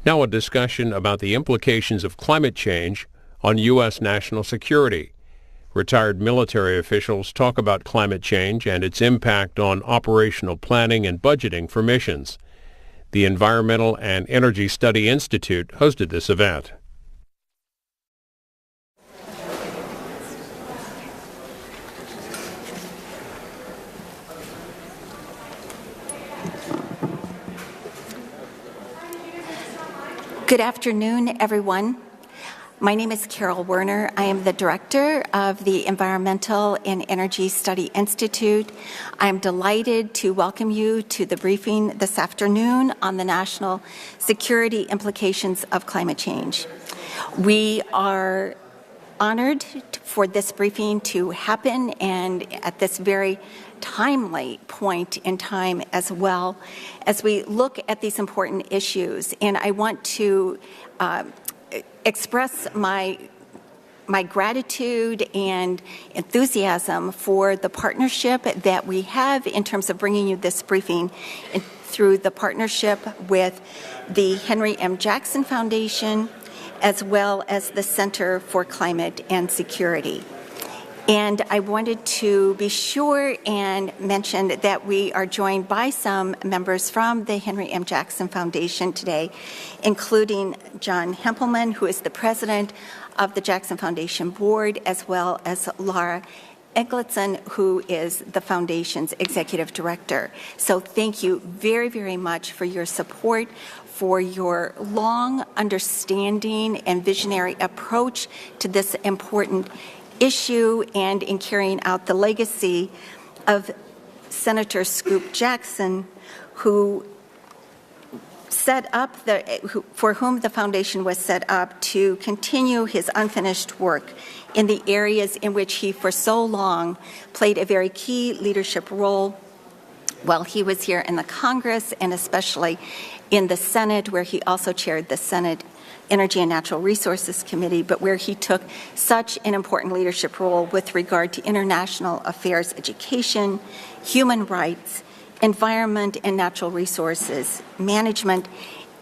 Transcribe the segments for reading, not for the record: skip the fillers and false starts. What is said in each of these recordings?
Now a discussion about the implications of climate change on U.S. national security. Retired military officials talk about climate change and its impact on operational planning and budgeting for missions. The Environmental and Energy Study Institute hosted this event. Good afternoon, everyone. My name is Carol Werner. I am the director of the Environmental and Energy Study Institute. I'm delighted to welcome you to the briefing this afternoon on the national security implications of climate change. We are honored for this briefing to happen and at this very timely point in time as well as we look at these important issues. And I want to express my gratitude and enthusiasm for the partnership that we have in terms of bringing you this briefing through the partnership with the Henry M. Jackson Foundation as well as the Center for Climate and Security. And I wanted to be sure and mention that we are joined by some members from the Henry M. Jackson Foundation today, including John Hempelman, who is the president of the Jackson Foundation Board, as well as Laura Eglinton, who is the foundation's executive director. So thank you very, very much for your support, for your long understanding and visionary approach to this important issue, and in carrying out the legacy of Senator Scoop Jackson, who set up for whom the foundation was set up to continue his unfinished work in the areas in which he for so long played a very key leadership role while he was here in the Congress and especially in the Senate, where he also chaired the Senate Energy and Natural Resources Committee, but where he took such an important leadership role with regard to international affairs, education, human rights, environment and natural resources management,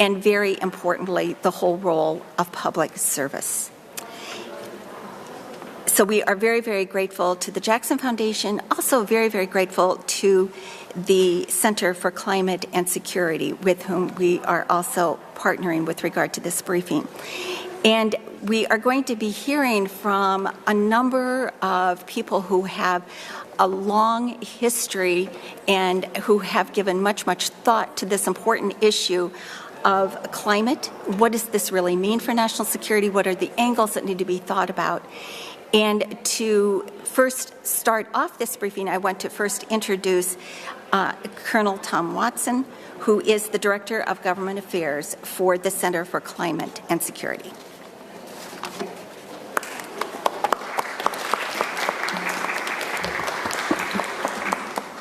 and very importantly, the whole role of public service. So we are very, very grateful to the Jackson Foundation, also very, very grateful to the Center for Climate and Security, with whom we are also partnering with regard to this briefing. And we are going to be hearing from a number of people who have a long history and who have given much, much thought to this important issue of climate. What does this really mean for national security? What are the angles that need to be thought about? And to first start off this briefing, I want to first introduce Colonel Tom Watson, who is the Director of Government Affairs for the Center for Climate and Security.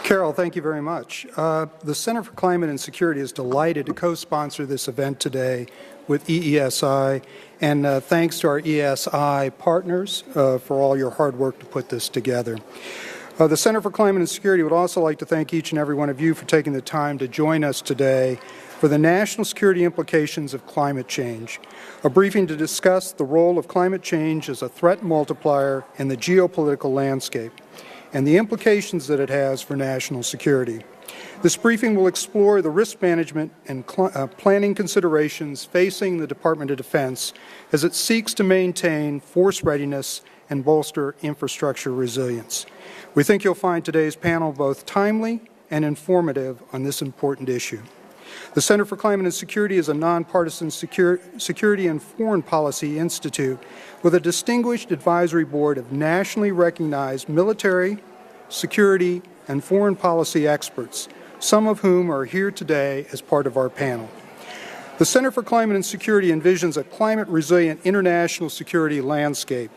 Carol, thank you very much. The Center for Climate and Security is delighted to co-sponsor this event today with EESI, and thanks to our EESI partners for all your hard work to put this together. The Center for Climate and Security would also like to thank each and every one of you for taking the time to join us today for the national security implications of climate change, a briefing to discuss the role of climate change as a threat multiplier in the geopolitical landscape and the implications that it has for national security. This briefing will explore the risk management and planning considerations facing the Department of Defense as it seeks to maintain force readiness and bolster infrastructure resilience. We think you'll find today's panel both timely and informative on this important issue. The Center for Climate and Security is a nonpartisan security and foreign policy institute with a distinguished advisory board of nationally recognized military, security, and foreign policy experts, some of whom are here today as part of our panel. The Center for Climate and Security envisions a climate-resilient international security landscape.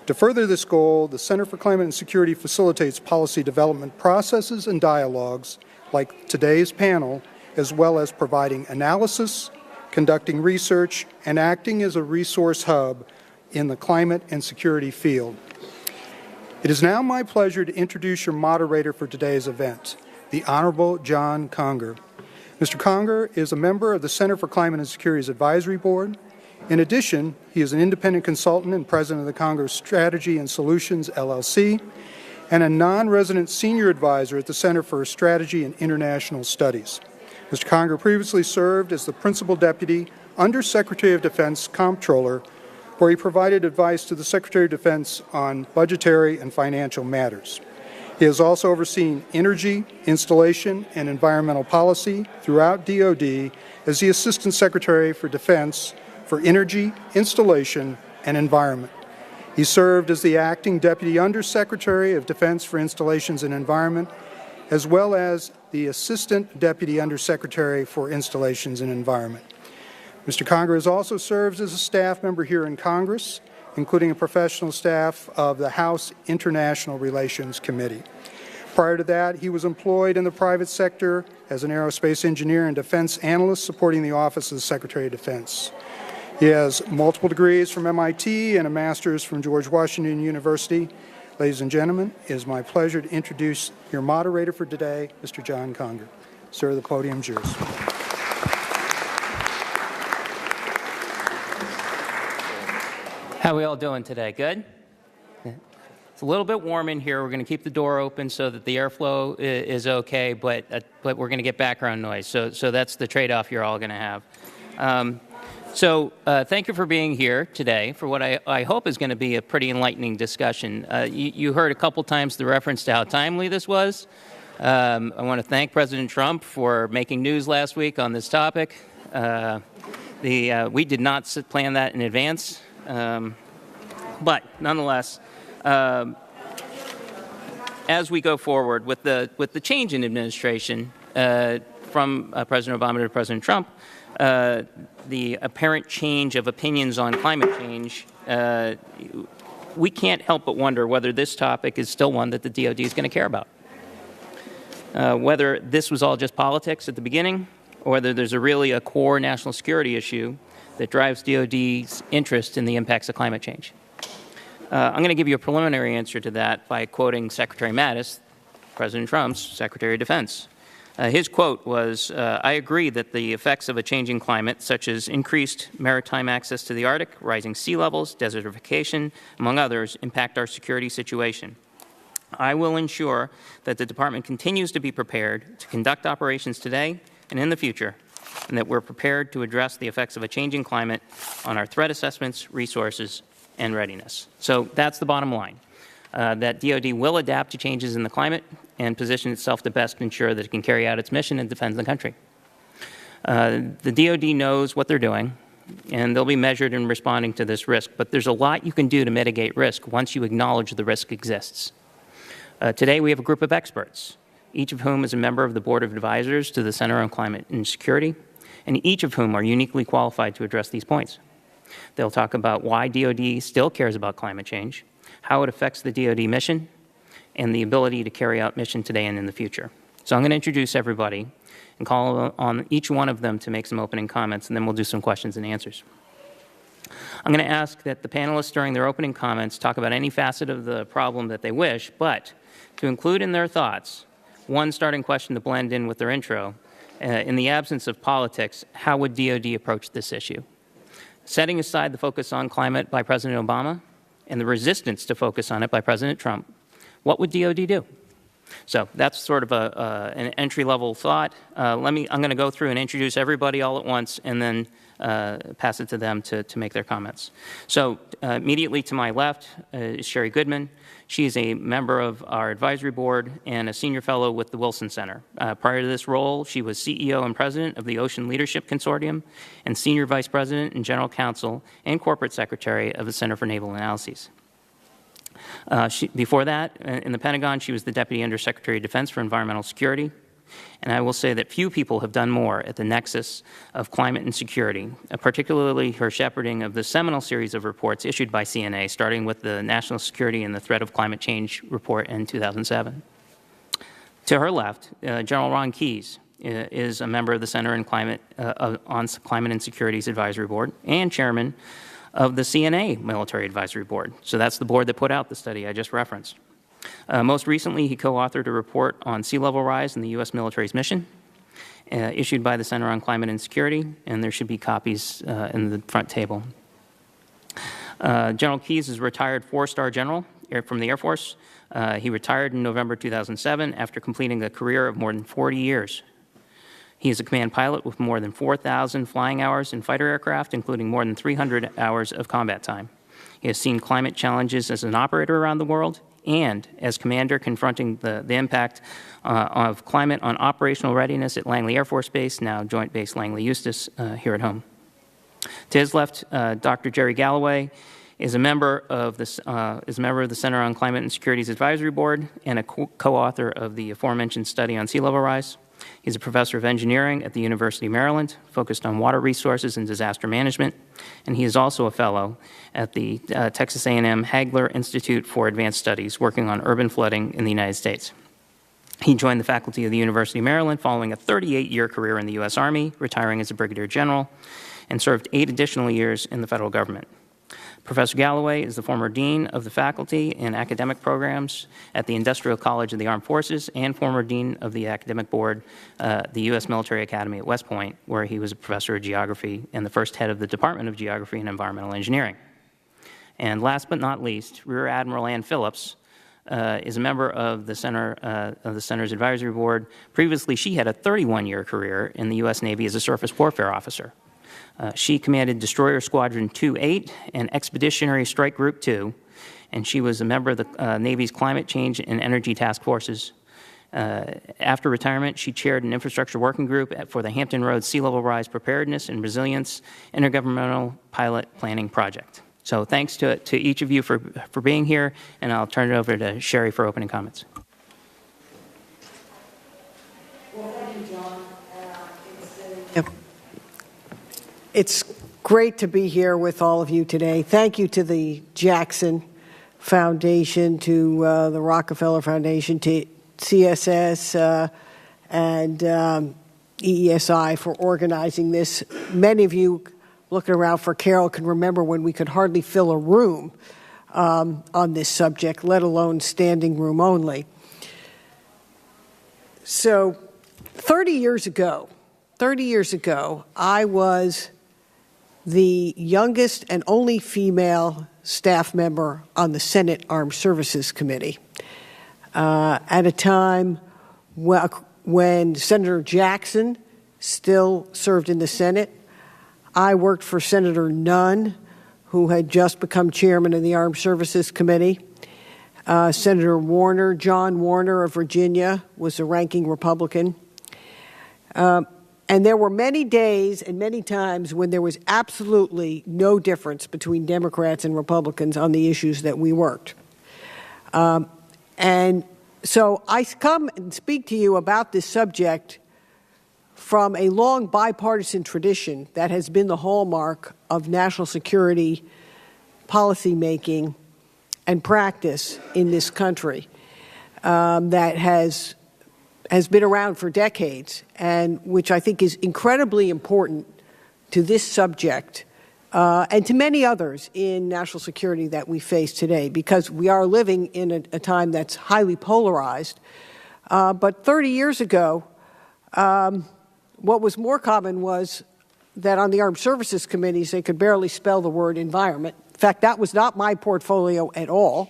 To further this goal, the Center for Climate and Security facilitates policy development processes and dialogues, like today's panel, as well as providing analysis, conducting research, and acting as a resource hub in the climate and security field. It is now my pleasure to introduce your moderator for today's event, the Honorable John Conger. Mr. Conger is a member of the Center for Climate and Security's Advisory Board. In addition, he is an independent consultant and president of the Conger Strategy and Solutions, LLC, and a non-resident senior advisor at the Center for Strategy and International Studies. Mr. Conger previously served as the Principal Deputy Under Secretary of Defense Comptroller, where he provided advice to the Secretary of Defense on budgetary and financial matters. He has also overseen energy, installation, and environmental policy throughout DoD as the Assistant Secretary for Defense for Energy, Installation, and Environment. He served as the Acting Deputy Undersecretary of Defense for Installations and Environment, as well as the Assistant Deputy Undersecretary for Installations and Environment. Mr. Conger has also served as a staff member here in Congress, including a professional staff of the House International Relations Committee. Prior to that, he was employed in the private sector as an aerospace engineer and defense analyst supporting the Office of the Secretary of Defense. He has multiple degrees from MIT and a master's from George Washington University. Ladies and gentlemen, it is my pleasure to introduce your moderator for today, Mr. John Conger. Sir, the podium is yours. How are we all doing today? Good? It's a little bit warm in here. We're going to keep the door open so that the airflow is okay, but we're going to get background noise. So that's the trade-off you're all going to have. Thank you for being here today for what I hope is going to be a pretty enlightening discussion. You heard a couple times the reference to how timely this was. I want to thank President Trump for making news last week on this topic. We did not plan that in advance. But nonetheless, as we go forward with the change in administration from President Obama to President Trump, the apparent change of opinions on climate change, we can't help but wonder whether this topic is still one that the DoD is going to care about. Whether this was all just politics at the beginning, or whether there's really a core national security issue that drives DoD's interest in the impacts of climate change. I'm going to give you a preliminary answer to that by quoting Secretary Mattis, President Trump's Secretary of Defense. His quote was, "I agree that the effects of a changing climate, such as increased maritime access to the Arctic, rising sea levels, desertification, among others, impact our security situation. I will ensure that the Department continues to be prepared to conduct operations today and in the future, and that we're prepared to address the effects of a changing climate on our threat assessments, resources, and readiness." So that's the bottom line, that DoD will adapt to changes in the climate and position itself to best ensure that it can carry out its mission and defend the country. The DoD knows what they're doing, and they'll be measured in responding to this risk, but there's a lot you can do to mitigate risk once you acknowledge the risk exists. Today we have a group of experts, each of whom is a member of the Board of Advisors to the Center on Climate and Security, and each of whom are uniquely qualified to address these points. They'll talk about why DoD still cares about climate change, how it affects the DoD mission, and the ability to carry out mission today and in the future. So I'm going to introduce everybody and call on each one of them to make some opening comments, and then we'll do some questions and answers. I'm going to ask that the panelists during their opening comments talk about any facet of the problem that they wish, but to include in their thoughts one starting question to blend in with their intro. In the absence of politics, how would DoD approach this issue? Setting aside the focus on climate by President Obama and the resistance to focus on it by President Trump, what would DoD do? So that's sort of an entry-level thought. I'm going to go through and introduce everybody all at once and then pass it to them to make their comments. So immediately to my left is Sherry Goodman. She is a member of our advisory board and a senior fellow with the Wilson Center. Prior to this role, she was CEO and president of the Ocean Leadership Consortium and senior vice president and general counsel and corporate secretary of the Center for Naval Analyses. Before that, in the Pentagon, she was the Deputy Undersecretary of Defense for Environmental Security. And I will say that few people have done more at the nexus of climate and security, particularly her shepherding of the seminal series of reports issued by CNA, starting with the National Security and the Threat of Climate Change report in 2007. To her left, General Ron Keyes is a member of the Center on Climate and Security's Advisory Board and chairman of the CNA Military Advisory Board. So that's the board that put out the study I just referenced. Most recently, he co-authored a report on sea level rise in the U.S. military's mission, issued by the Center on Climate and Security, and there should be copies in the front table. General Keyes is a retired four-star general from the Air Force. He retired in November 2007 after completing a career of more than 40 years. He is a command pilot with more than 4,000 flying hours in fighter aircraft, including more than 300 hours of combat time. He has seen climate challenges as an operator around the world and as commander confronting the impact of climate on operational readiness at Langley Air Force Base, now Joint Base Langley Eustis, here at home. To his left, Dr. Jerry Galloway is a member of the Center on Climate and Security's Advisory Board and a co-author of the aforementioned study on sea level rise. He's a professor of engineering at the University of Maryland, focused on water resources and disaster management, and he is also a fellow at the Texas A&M Hagler Institute for Advanced Studies, working on urban flooding in the United States. He joined the faculty of the University of Maryland following a 38-year career in the U.S. Army, retiring as a brigadier general, and served 8 additional years in the federal government. Professor Galloway is the former dean of the faculty and academic programs at the Industrial College of the Armed Forces and former dean of the academic board, the U.S. Military Academy at West Point, where he was a professor of geography and the first head of the Department of Geography and Environmental Engineering. And last but not least, Rear Admiral Ann Phillips is a member of the Center's Advisory Board. Previously, she had a 31-year career in the U.S. Navy as a surface warfare officer. She commanded Destroyer Squadron 2-8 and Expeditionary Strike Group 2, and she was a member of the Navy's Climate Change and Energy Task Forces. After retirement, she chaired an infrastructure working group for the Hampton Roads Sea Level Rise Preparedness and Resilience Intergovernmental Pilot Planning Project. So thanks to each of you for being here, and I'll turn it over to Sherry for opening comments. Well, thank you, John. It's great to be here with all of you today. Thank you to the Jackson Foundation, to the Rockefeller Foundation, to CSS and EESI for organizing this. Many of you looking around for Carol can remember when we could hardly fill a room on this subject, let alone standing room only. So 30 years ago, I was the youngest and only female staff member on the Senate Armed Services Committee at a time when Senator Jackson still served in the Senate. I worked for Senator Nunn, who had just become chairman of the Armed Services Committee. Senator Warner, John Warner of Virginia, was the ranking Republican. And there were many days and many times when there was absolutely no difference between Democrats and Republicans on the issues that we worked. And so I come and speak to you about this subject from a long bipartisan tradition that has been the hallmark of national security policy making and practice in this country, that has been around for decades, and which I think is incredibly important to this subject and to many others in national security that we face today, because we are living in a time that's highly polarized. But 30 years ago, what was more common was that on the Armed Services Committees, they could barely spell the word environment. In fact, that was not my portfolio at all,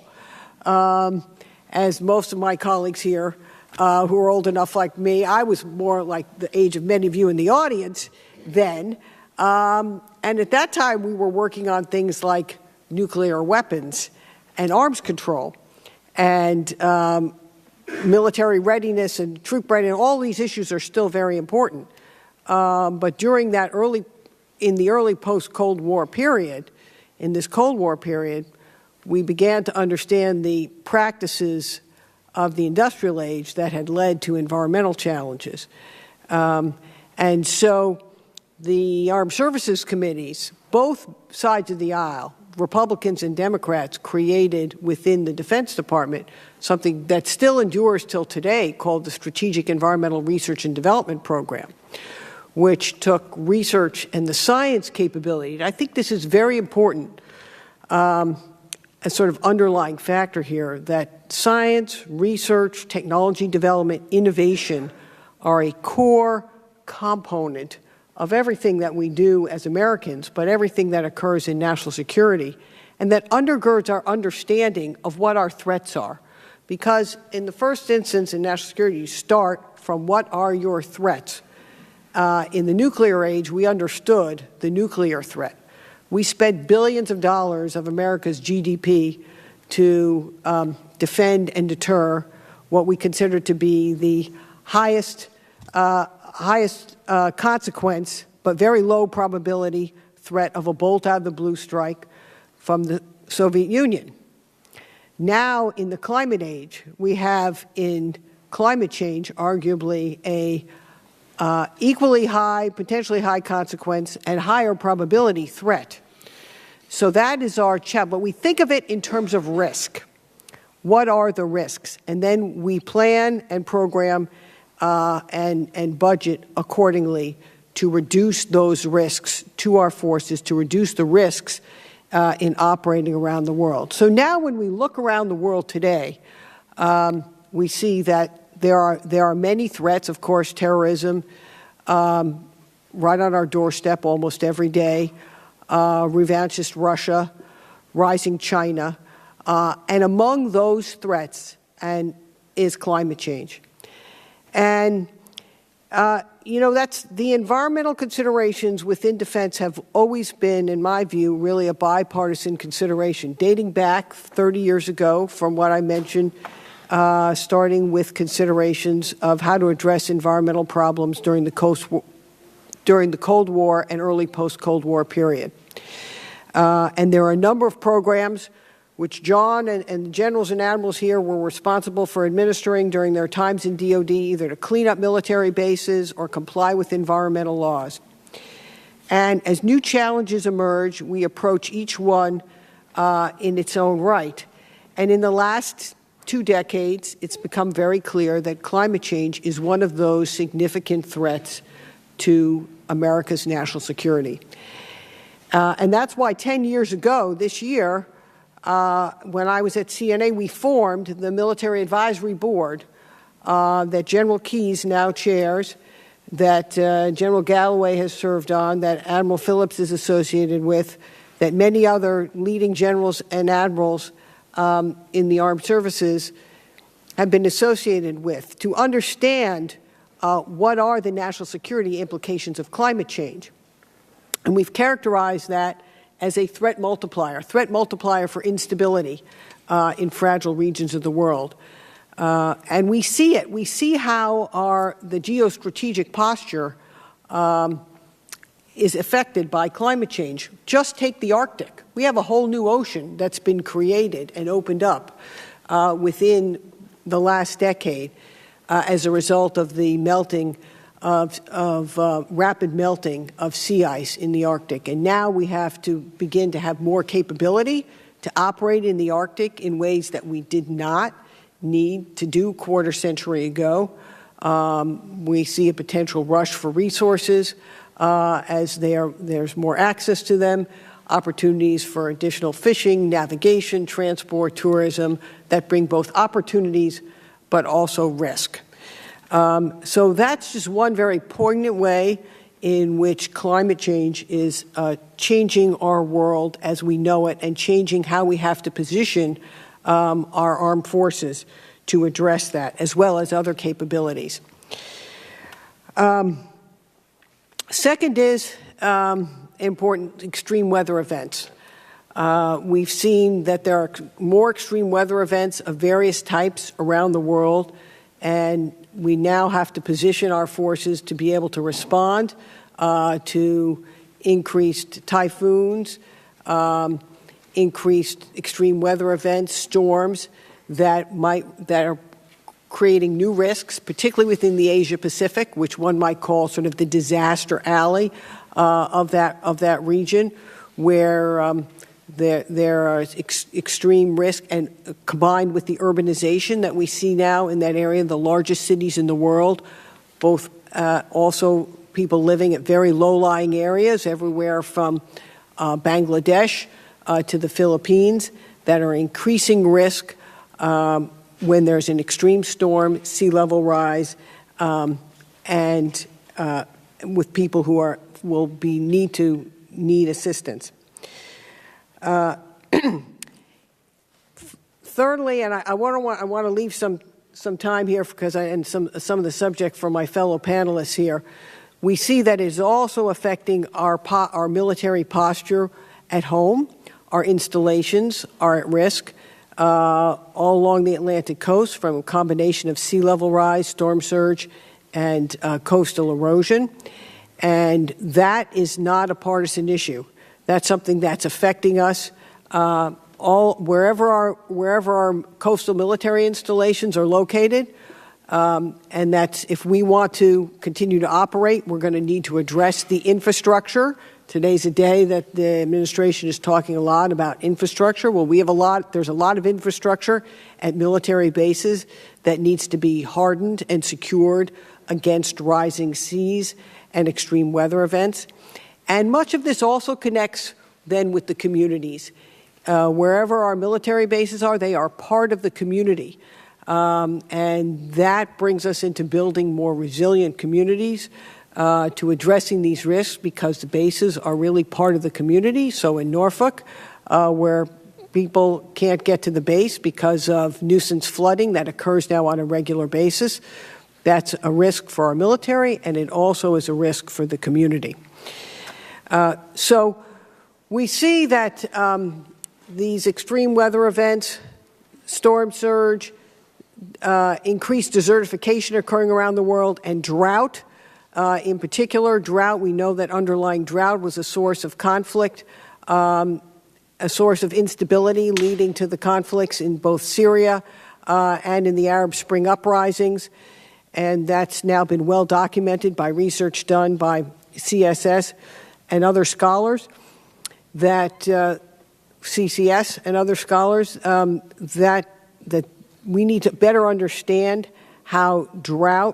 as most of my colleagues here who are old enough like me, I was more like the age of many of you in the audience then. And at that time, we were working on things like nuclear weapons and arms control and military readiness and troop readiness. All these issues are still very important. But during that in the early post-Cold War period, in this Cold War period, we began to understand the practices of the industrial age that had led to environmental challenges. And so the Armed Services Committees, both sides of the aisle, Republicans and Democrats, created within the Defense Department something that still endures till today called the Strategic Environmental Research and Development Program, which took research and the science capability. And I think this is very important, a sort of underlying factor here, that science, research, technology development, innovation are a core component of everything that we do as Americans, but everything that occurs in national security, and that undergirds our understanding of what our threats are. Because in the first instance in national security, you start from what are your threats. In the nuclear age, we understood the nuclear threat. We spent billions of dollars of America's GDP to defend and deter what we consider to be the highest consequence, but very low probability threat of a bolt out of the blue strike from the Soviet Union. Now, in the climate age, we have in climate change arguably a equally high, potentially high consequence and higher probability threat. So that is our challenge. But we think of it in terms of risk. What are the risks? And then we plan and program and budget accordingly to reduce those risks to our forces, to reduce the risks in operating around the world. So now when we look around the world today, we see that there are many threats, of course, terrorism, right on our doorstep almost every day, revanchist Russia, rising China, and among those threats is climate change. And, that's the environmental considerations within defense have always been, in my view, really a bipartisan consideration, dating back 30 years ago from what I mentioned, starting with considerations of how to address environmental problems during the Cold War and early post-Cold War period. And there are a number of programs which John and the generals and admirals here were responsible for administering during their times in DOD, either to clean up military bases or comply with environmental laws. And as new challenges emerge, we approach each one in its own right. And in the last 2 decades, it's become very clear that climate change is one of those significant threats to America's national security. And that's why 10 years ago, this year, when I was at CNA, we formed the Military Advisory Board that General Keyes now chairs, that General Galloway has served on, that Admiral Phillips is associated with, that many other leading generals and admirals in the armed services have been associated with, to understand what are the national security implications of climate change. And we've characterized that as a threat multiplier for instability in fragile regions of the world. And we see it. We see how the geostrategic posture is affected by climate change. Just take the Arctic. We have a whole new ocean that's been created and opened up within the last decade as a result of the melting rapid melting of sea ice in the Arctic. And now we have to begin to have more capability to operate in the Arctic in ways that we did not need to do a quarter century ago. We see a potential rush for resources as there's more access to them, opportunities for additional fishing, navigation, transport, tourism that bring both opportunities but also risk. So that's just one very poignant way in which climate change is changing our world as we know it and changing how we have to position our armed forces to address that, as well as other capabilities. Second is important extreme weather events. We've seen that there are more extreme weather events of various types around the world, and we now have to position our forces to be able to respond to increased typhoons, increased extreme weather events, storms that are creating new risks, particularly within the Asia Pacific, which one might call sort of the disaster alley of that region, where there are extreme risk, and combined with the urbanization that we see now in that area, the largest cities in the world, both also people living at very low-lying areas, everywhere from Bangladesh to the Philippines, that are increasing risk when there's an extreme storm, sea level rise, and with people who will need assistance. Thirdly, and I want to leave some time here because some of the subject for my fellow panelists here. We see that it is also affecting our military posture at home. Our installations are at risk all along the Atlantic coast from a combination of sea level rise, storm surge, and coastal erosion. And that is not a partisan issue. That's something that's affecting us wherever our coastal military installations are located. And that's, if we want to continue to operate, we're going to need to address the infrastructure. Today's a day that the administration is talking a lot about infrastructure. Well, there's a lot of infrastructure at military bases that needs to be hardened and secured against rising seas and extreme weather events. And much of this also connects then with the communities. Wherever our military bases are, they are part of the community. And that brings us into building more resilient communities, to addressing these risks, because the bases are really part of the community. So in Norfolk, where people can't get to the base because of nuisance flooding that occurs now on a regular basis, that's a risk for our military, and it also is a risk for the community. So we see that these extreme weather events, storm surge, increased desertification occurring around the world, and drought. In particular, drought, we know that underlying drought was a source of conflict, a source of instability leading to the conflicts in both Syria and in the Arab Spring uprisings. And that's now been well documented by research done by CSS and other scholars, that CCS and other scholars, that we need to better understand how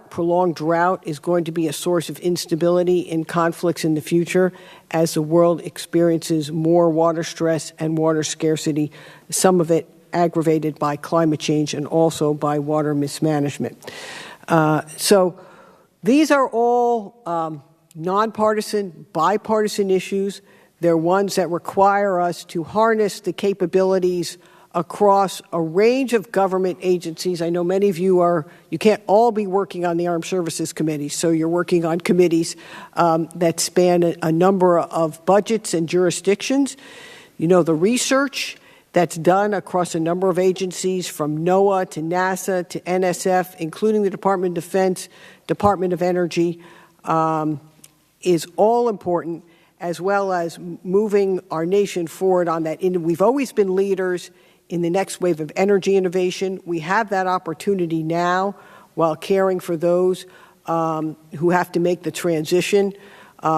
prolonged drought is going to be a source of instability in conflicts in the future as the world experiences more water stress and water scarcity, some of it aggravated by climate change and also by water mismanagement. So these are all nonpartisan, bipartisan issues. They're ones that require us to harness the capabilities across a range of government agencies. I know many of you can't all be working on the Armed Services Committee, so you're working on committees that span a number of budgets and jurisdictions. You know, the research that's done across a number of agencies, from NOAA to NASA to NSF, including the Department of Defense, Department of Energy, is all important, as well as moving our nation forward on that. We've always been leaders in the next wave of energy innovation. We have that opportunity now while caring for those who have to make the transition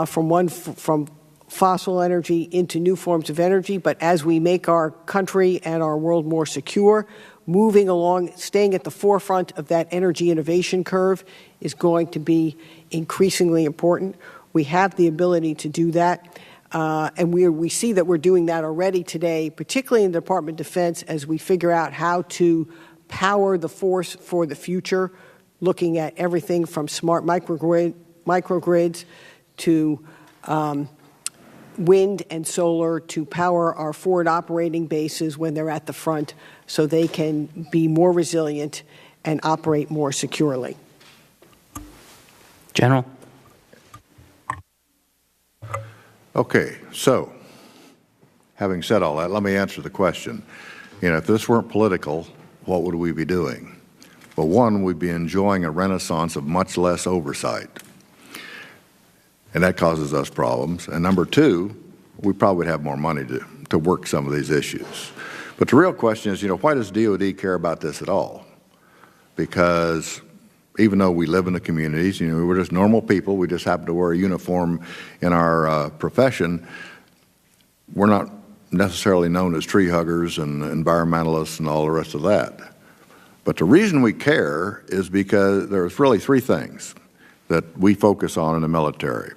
from fossil energy into new forms of energy. But as we make our country and our world more secure, moving along, staying at the forefront of that energy innovation curve is going to be increasingly important. We have the ability to do that. And we see that we're doing that already today, particularly in the Department of Defense, as we figure out how to power the force for the future, looking at everything from smart microgrids to wind and solar to power our forward operating bases when they're at the front, so they can be more resilient and operate more securely. General. Okay, so having said all that, let me answer the question. If this weren't political, what would we be doing? Well, one, we'd be enjoying a renaissance of much less oversight, and that causes us problems. And number two, we probably would have more money to work some of these issues. But the real question is, why does DOD care about this at all? Because even though we live in the communities, we're just normal people, we just happen to wear a uniform in our profession, we're not necessarily known as tree huggers and environmentalists and all the rest of that. But the reason we care is because there's really three things that we focus on in the military.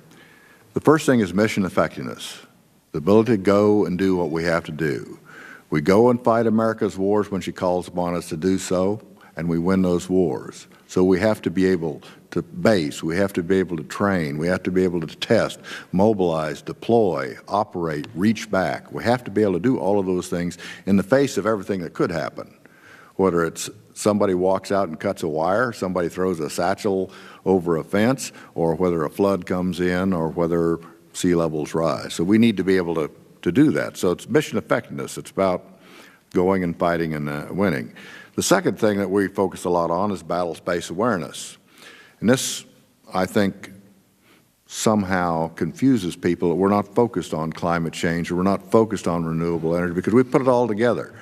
The first thing is mission effectiveness, the ability to go and do what we have to do. We go and fight America's wars when she calls upon us to do so, and we win those wars. So we have to be able to base, we have to be able to train, we have to be able to test, mobilize, deploy, operate, reach back. We have to be able to do all of those things in the face of everything that could happen, whether it's somebody walks out and cuts a wire, somebody throws a satchel over a fence, or whether a flood comes in, or whether sea levels rise. So we need to be able to do that. So it's mission effectiveness. It's about going and fighting and winning. The second thing that we focus a lot on is battle space awareness. And this, I think, somehow confuses people that we're not focused on climate change, or we're not focused on renewable energy, because we put it all together.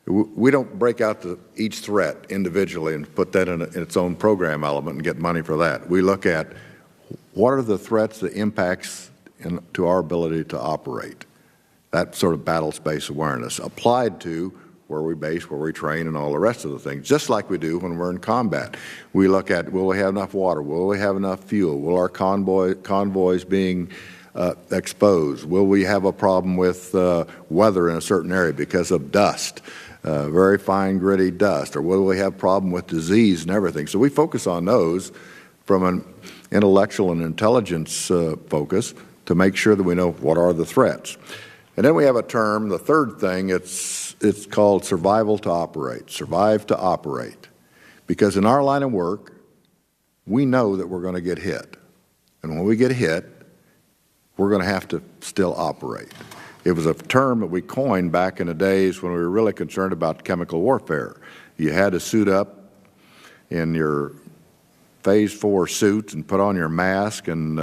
We don't break out each threat individually and put that in its own program element and get money for that. We look at what are the threats, the impacts to our ability to operate. That sort of battle space awareness applied to where we base, where we train, and all the rest of the things, just like we do when we're in combat. We look at, will we have enough water? Will we have enough fuel? Will our convoys being exposed? Will we have a problem with weather in a certain area because of dust, very fine, gritty dust? Or will we have a problem with disease and everything? So we focus on those from an intellectual and intelligence focus to make sure that we know what are the threats. And then we have a term, the third thing, it's called survival to operate, survive to operate. Because in our line of work, we know that we're going to get hit. And when we get hit, we're going to have to still operate. It was a term that we coined back in the days when we were really concerned about chemical warfare. You had to suit up in your Phase 4 suits and put on your mask and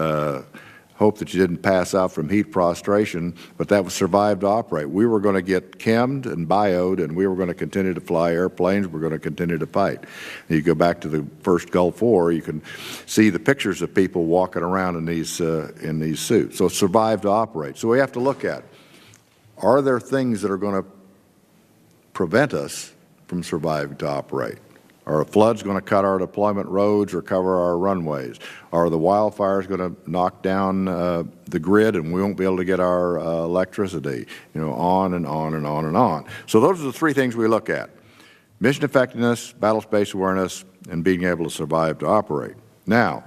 hope that you didn't pass out from heat prostration, but that was survive to operate. We were going to get chemmed and bioed, and we were going to continue to fly airplanes. We're going to continue to fight. And you go back to the first Gulf War, you can see the pictures of people walking around in these suits. So survive to operate. So we have to look at, are there things that are going to prevent us from surviving to operate? Are floods going to cut our deployment roads or cover our runways? Are the wildfires going to knock down the grid and we won't be able to get our electricity? You know, on and on and on and on. So those are the three things we look at: mission effectiveness, battle space awareness, and being able to survive to operate. Now,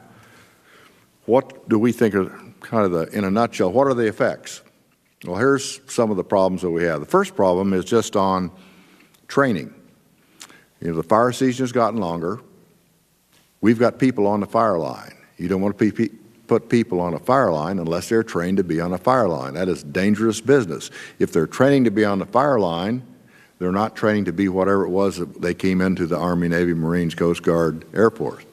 what do we think are kind of in a nutshell, what are the effects? Well, here's some of the problems that we have. The first problem is just on training. You know, the fire season has gotten longer. We've got people on the fire line. You don't want to put people on a fire line unless they're trained to be on a fire line. That is dangerous business. If they're training to be on the fire line, they're not training to be whatever it was that they came into the Army, Navy, Marines, Coast Guard, Air Force.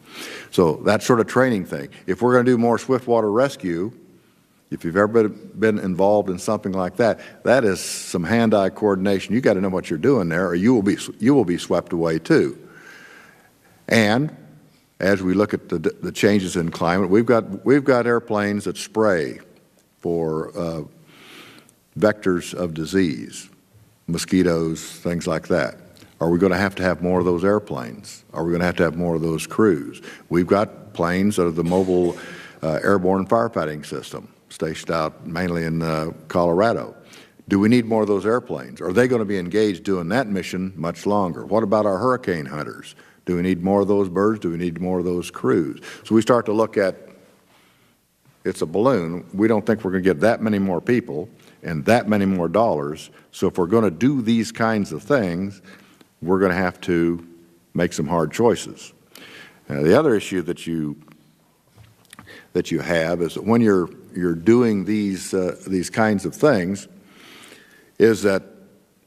So that sort of training thing. If we're going to do more swiftwater rescue, if you've ever been involved in something like that, that is some hand-eye coordination. You got to know what you're doing there, or you will be swept away too. And as we look at the changes in climate, we've got airplanes that spray for vectors of disease, mosquitoes, things like that. Are we going to have more of those airplanes? Are we going to have more of those crews? We've got planes that are the mobile airborne firefighting system, stationed out mainly in Colorado. Do we need more of those airplanes? Are they going to be engaged doing that mission much longer? What about our hurricane hunters? Do we need more of those birds? Do we need more of those crews? So we start to look at, it's a balloon. We don't think we're going to get that many more people and that many more dollars. So if we're going to do these kinds of things, we're going to have to make some hard choices. The other issue that you have is that when you're doing these kinds of things, is that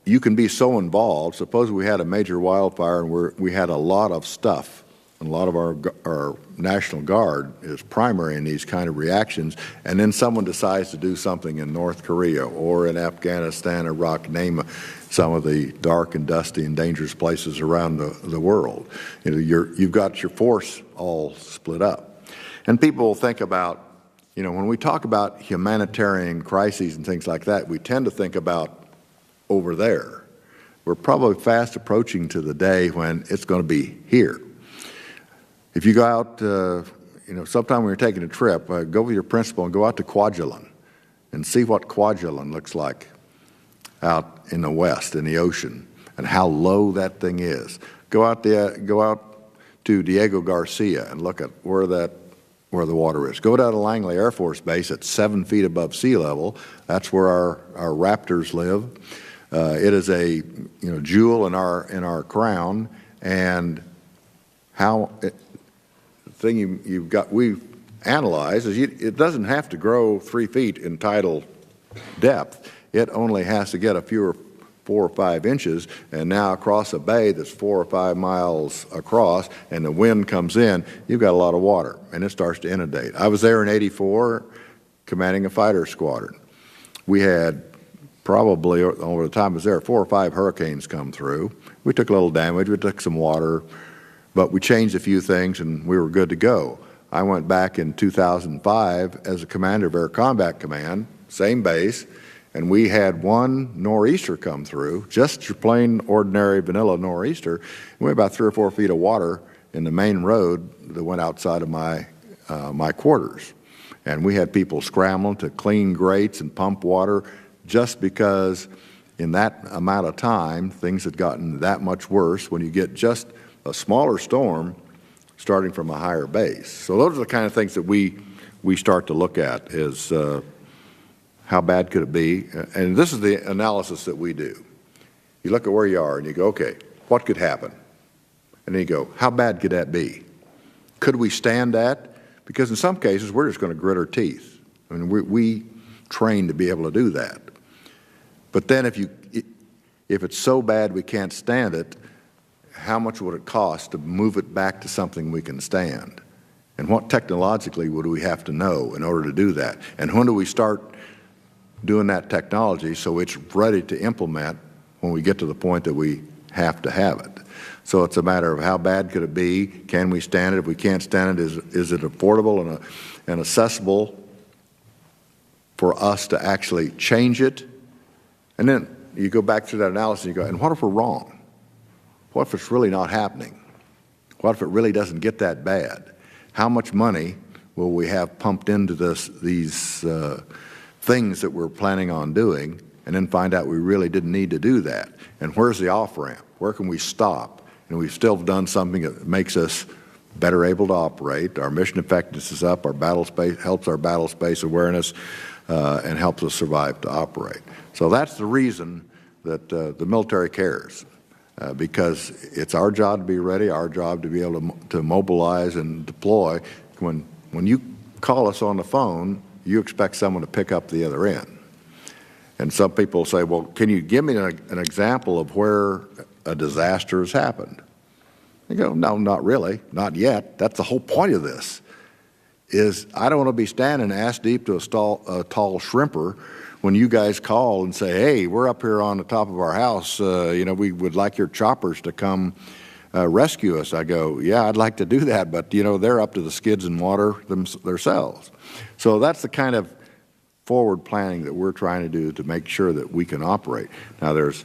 you can be so involved. Suppose we had a major wildfire and we had a lot of stuff, and a lot of our National Guard is primary in these kind of reactions, and then someone decides to do something in North Korea or in Afghanistan, Iraq, name some of the dark and dusty and dangerous places around the world. You know, you've got your force all split up. And people will think about, you know, when we talk about humanitarian crises and things like that, we tend to think about over there. We're probably fast approaching to the day when it's going to be here. If you go out, you know, sometime when you're taking a trip, go with your principal and go out to Kwajalein and see what Kwajalein looks like out in the west, in the ocean, and how low that thing is. Go out to Diego Garcia and look at where the water is. Go down to Langley Air Force Base at 7 feet above sea level. That's where our Raptors live. It is a jewel in our crown, and the thing we've analyzed is it doesn't have to grow 3 feet in tidal depth. It only has to get a few 4 or 5 inches, and now across a bay that's 4 or 5 miles across, and the wind comes in, you've got a lot of water, and it starts to inundate. I was there in '84 commanding a fighter squadron. We had probably, over the time I was there, 4 or 5 hurricanes come through. We took a little damage, we took some water, but we changed a few things, and we were good to go. I went back in 2005 as a commander of Air Combat Command, same base, and we had one nor'easter come through, just your plain, ordinary, vanilla nor'easter. We had about 3 or 4 feet of water in the main road that went outside of my quarters. And we had people scrambling to clean grates and pump water just because in that amount of time, things had gotten that much worse when you get just a smaller storm starting from a higher base. So those are the kind of things that we start to look at is how bad could it be? And this is the analysis that we do. You look at where you are and you go, okay, what could happen? And then you go, how bad could that be? Could we stand that? Because in some cases, we're just going to grit our teeth. I mean, we train to be able to do that. But then if it's so bad we can't stand it, how much would it cost to move it back to something we can stand? And what technologically would we have to know in order to do that? And when do we start doing that technology so it's ready to implement when we get to the point that we have to have it? So it's a matter of how bad could it be? Can we stand it? If we can't stand it, is it affordable and accessible for us to actually change it? And then you go back through that analysis and you go, and what if we're wrong? What if it's really not happening? What if it really doesn't get that bad? How much money will we have pumped into these things that we're planning on doing, and then find out we really didn't need to do that? And where's the off-ramp? Where can we stop? And we've still done something that makes us better able to operate. Our mission effectiveness is up. Our battle space helps our battle space awareness and helps us survive to operate. So that's the reason that the military cares, because it's our job to be ready, our job to be able to mobilize and deploy. When you call us on the phone, you expect someone to pick up the other end. And some people say, well, can you give me an example of where a disaster has happened? You go, no, not really, not yet. That's the whole point of this, is I don't want to be standing ass deep to a tall shrimper when you guys call and say, hey, we're up here on the top of our house, we would like your choppers to come rescue us. I go, yeah, I'd like to do that, but they're up to the skids in water themselves. So that's the kind of forward planning that we're trying to do to make sure that we can operate. Now there's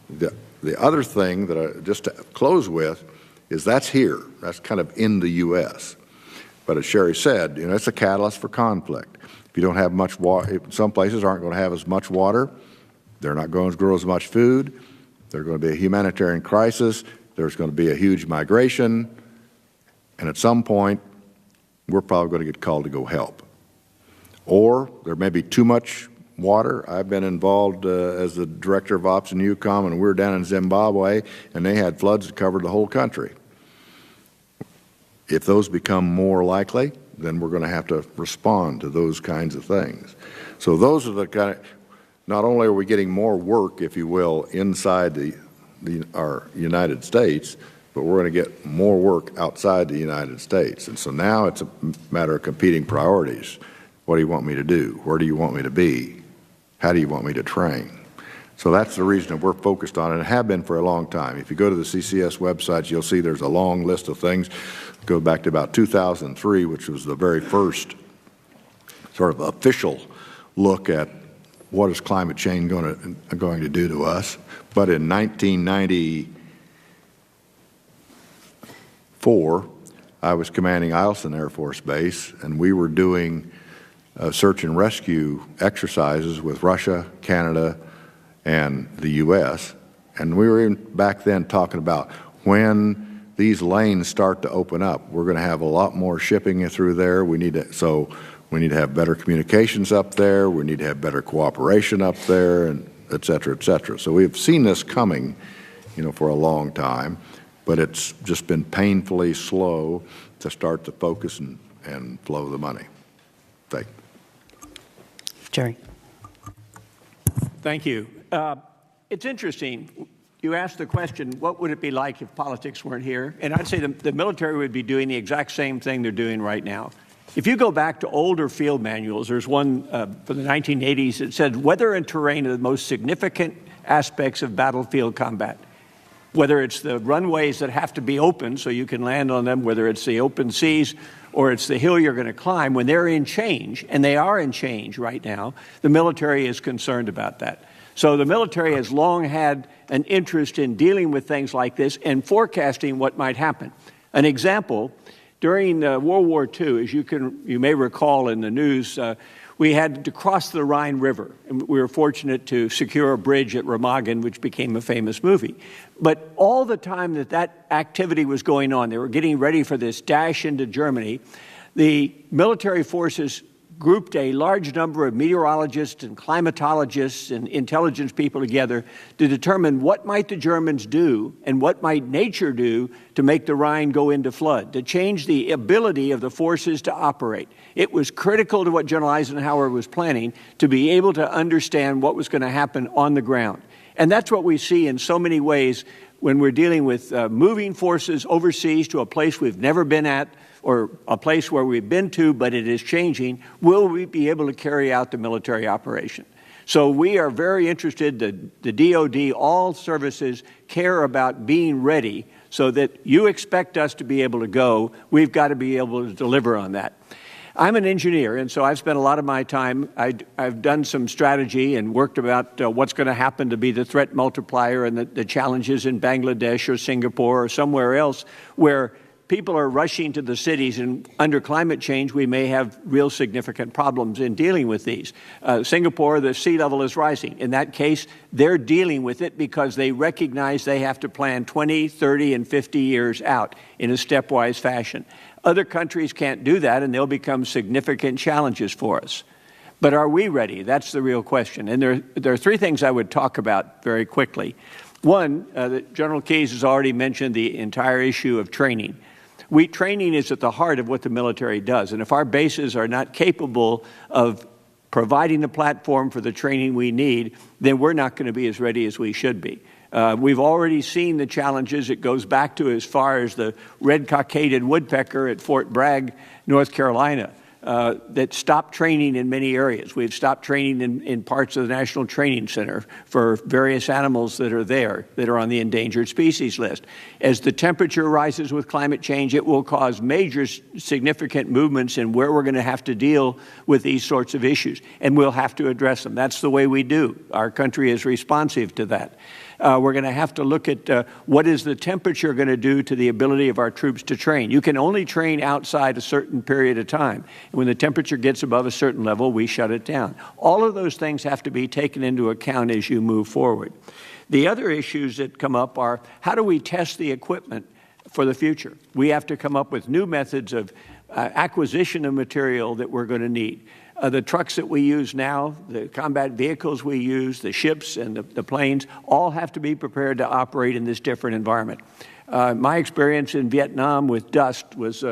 the other thing that just to close with is that's here. That's kind of in the U.S. But as Sherry said, it's a catalyst for conflict. If you don't have much water, some places aren't going to have as much water. They're not going to grow as much food. There's going to be a humanitarian crisis. There's going to be a huge migration. And at some point, we're probably going to get called to go help. Or there may be too much water. I've been involved as the director of ops in EUCOM, and we were down in Zimbabwe, and they had floods that covered the whole country. If those become more likely, then we're going to have to respond to those kinds of things. So those are the kind of, not only are we getting more work, if you will, inside our United States, but we're going to get more work outside the United States. And so now it's a matter of competing priorities. What do you want me to do? Where do you want me to be? How do you want me to train? So that's the reason that we're focused on it and have been for a long time. If you go to the CCS website, you'll see there's a long list of things. Go back to about 2003, which was the very first sort of official look at what is climate change going to do to us. But in 1994, I was commanding Eielson Air Force Base, and we were doing search and rescue exercises with Russia, Canada, and the U.S. And we were even back then talking about when these lanes start to open up, we're going to have a lot more shipping through there. We need to have better communications up there. We need to have better cooperation up there, and et cetera, et cetera. So we've seen this coming, for a long time, but it's just been painfully slow to start to focus and flow the money. Thank you. Jerry. Thank you. It's interesting. You asked the question, what would it be like if politics weren't here? And I'd say the military would be doing the exact same thing they're doing right now. If you go back to older field manuals, there's one from the 1980s that said weather and terrain are the most significant aspects of battlefield combat. Whether it's the runways that have to be open so you can land on them, whether it's the open seas or it's the hill you're going to climb, when they're in change, and they are in change right now, the military is concerned about that. So the military has long had an interest in dealing with things like this and forecasting what might happen. An example, during World War II, as you may recall in the news, we had to cross the Rhine River, and we were fortunate to secure a bridge at Remagen, which became a famous movie. But all the time that activity was going on, they were getting ready for this dash into Germany, the military forces grouped a large number of meteorologists and climatologists and intelligence people together to determine what might the Germans do and what might nature do to make the Rhine go into flood, to change the ability of the forces to operate. It was critical to what General Eisenhower was planning to be able to understand what was going to happen on the ground. And that's what we see in so many ways when we're dealing with moving forces overseas to a place we've never been at, or a place where we've been to, but it is changing. Will we be able to carry out the military operation? So we are very interested, the DOD, all services care about being ready so that you expect us to be able to go. We've got to be able to deliver on that. I'm an engineer, and so I've spent a lot of my time, I've done some strategy and worked about what's going to happen to be the threat multiplier and the challenges in Bangladesh or Singapore or somewhere else where people are rushing to the cities, and under climate change, we may have real significant problems in dealing with these. Singapore, the sea level is rising. In that case, they're dealing with it because they recognize they have to plan 20, 30, and 50 years out in a stepwise fashion. Other countries can't do that, and they'll become significant challenges for us. But are we ready? That's the real question. And there are three things I would talk about very quickly. One, General Keyes has already mentioned the entire issue of training. Training is at the heart of what the military does, and if our bases are not capable of providing the platform for the training we need, then we're not going to be as ready as we should be. We've already seen the challenges. It goes back to as far as the red-cockaded woodpecker at Fort Bragg, North Carolina, that stopped training in many areas. We've stopped training in parts of the National Training Center for various animals that are there, that are on the endangered species list. As the temperature rises with climate change, it will cause major significant movements in where we're going to have to deal with these sorts of issues, and we'll have to address them. That's the way we do. Our country is responsive to that. We're going to have to look at what is the temperature going to do to the ability of our troops to train. You can only train outside a certain period of time. And when the temperature gets above a certain level, we shut it down. All of those things have to be taken into account as you move forward. The other issues that come up are, how do we test the equipment for the future? We have to come up with new methods of acquisition of material that we're going to need. The trucks that we use now, the combat vehicles we use, the ships and the planes, all have to be prepared to operate in this different environment. My experience in Vietnam with dust was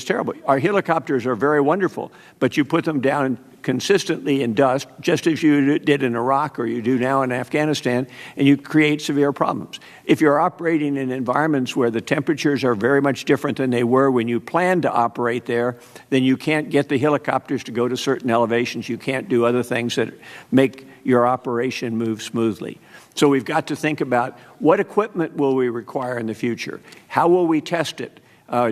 terrible. Our helicopters are very wonderful, but you put them down consistently in dust, just as you did in Iraq or you do now in Afghanistan, and you create severe problems. If you're operating in environments where the temperatures are very much different than they were when you planned to operate there, then you can't get the helicopters to go to certain elevations. You can't do other things that make your operation move smoothly. So we've got to think about what equipment will we require in the future? How will we test it?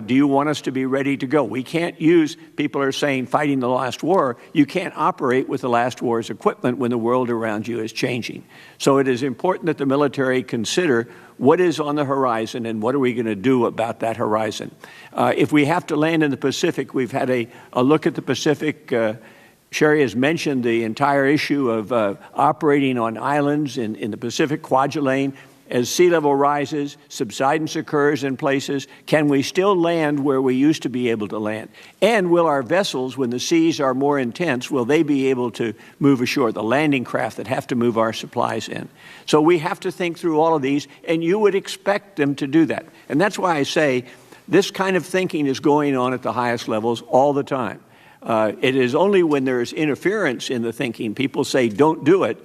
Do you want us to be ready to go? We can't use, people are saying, fighting the last war. You can't operate with the last war's equipment when the world around you is changing. So it is important that the military consider what is on the horizon and what are we going to do about that horizon. If we have to land in the Pacific, we've had a look at the Pacific. Sherry has mentioned the entire issue of operating on islands in the Pacific Kwajalein. As sea level rises, subsidence occurs in places, can we still land where we used to be able to land? And will our vessels, when the seas are more intense, will they be able to move ashore, the landing craft that have to move our supplies in? So we have to think through all of these, and you would expect them to do that. And that's why I say this kind of thinking is going on at the highest levels all the time. It is only when there's interference in the thinking, people say, don't do it,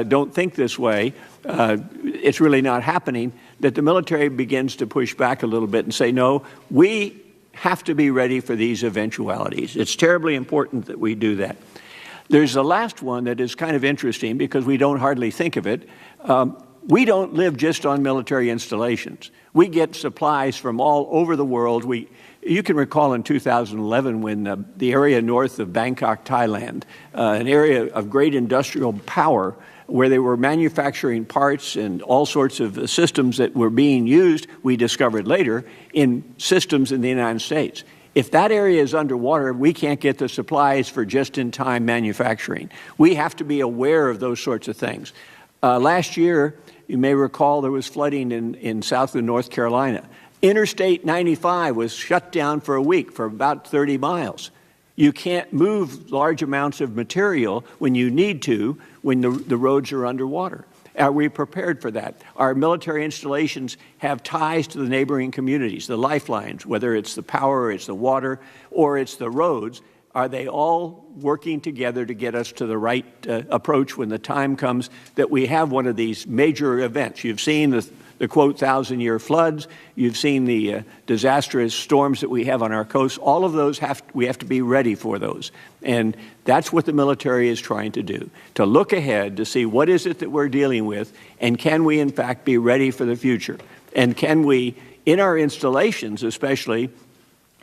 don't think this way, it's really not happening, that the military begins to push back a little bit and say, no, we have to be ready for these eventualities. It's terribly important that we do that. There's the last one that is kind of interesting because we don't hardly think of it. We don't live just on military installations. We get supplies from all over the world. You can recall in 2011 when the area north of Bangkok, Thailand, an area of great industrial power where they were manufacturing parts and all sorts of systems that were being used, we discovered later, in systems in the United States. If that area is underwater, we can't get the supplies for just-in-time manufacturing. We have to be aware of those sorts of things. Last year, you may recall there was flooding in south of North Carolina. Interstate 95 was shut down for a week for about 30 miles. You can't move large amounts of material when you need to when the roads are underwater. Are we prepared for that? Our military installations have ties to the neighboring communities, the lifelines, whether it's the power, or it's the water, or it's the roads. Are they all working together to get us to the right approach when the time comes that we have one of these major events? You've seen the quote, 1,000-year floods. You've seen the disastrous storms that we have on our coast. All of those, we have to be ready for those. And that's what the military is trying to do, to look ahead to see what is it that we're dealing with, and can we, in fact, be ready for the future? And can we, in our installations especially,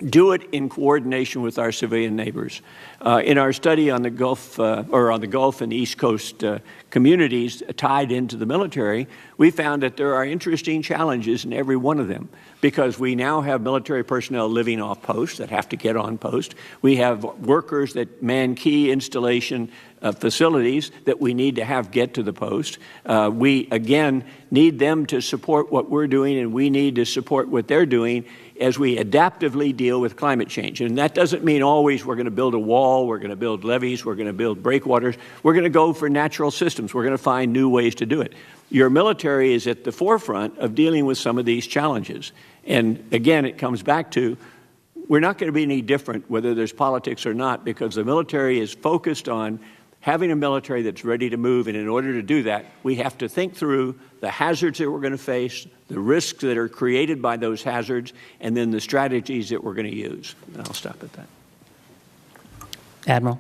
do it in coordination with our civilian neighbors. In our study on the Gulf, on the Gulf and East Coast communities tied into the military, we found that there are interesting challenges in every one of them because we now have military personnel living off post that have to get on post. We have workers that man key installation facilities that we need to have get to the post. We, again, need them to support what we're doing, and we need to support what they're doing as we adaptively deal with climate change. And that doesn't mean always we're going to build a wall, we're going to build levees, we're going to build breakwaters. We're going to go for natural systems. We're going to find new ways to do it. Your military is at the forefront of dealing with some of these challenges. And again, it comes back to we're not going to be any different whether there's politics or not, because the military is focused on having a military that's ready to move, and in order to do that, we have to think through the hazards that we're going to face, the risks that are created by those hazards, and then the strategies that we're going to use. And I'll stop at that. Admiral.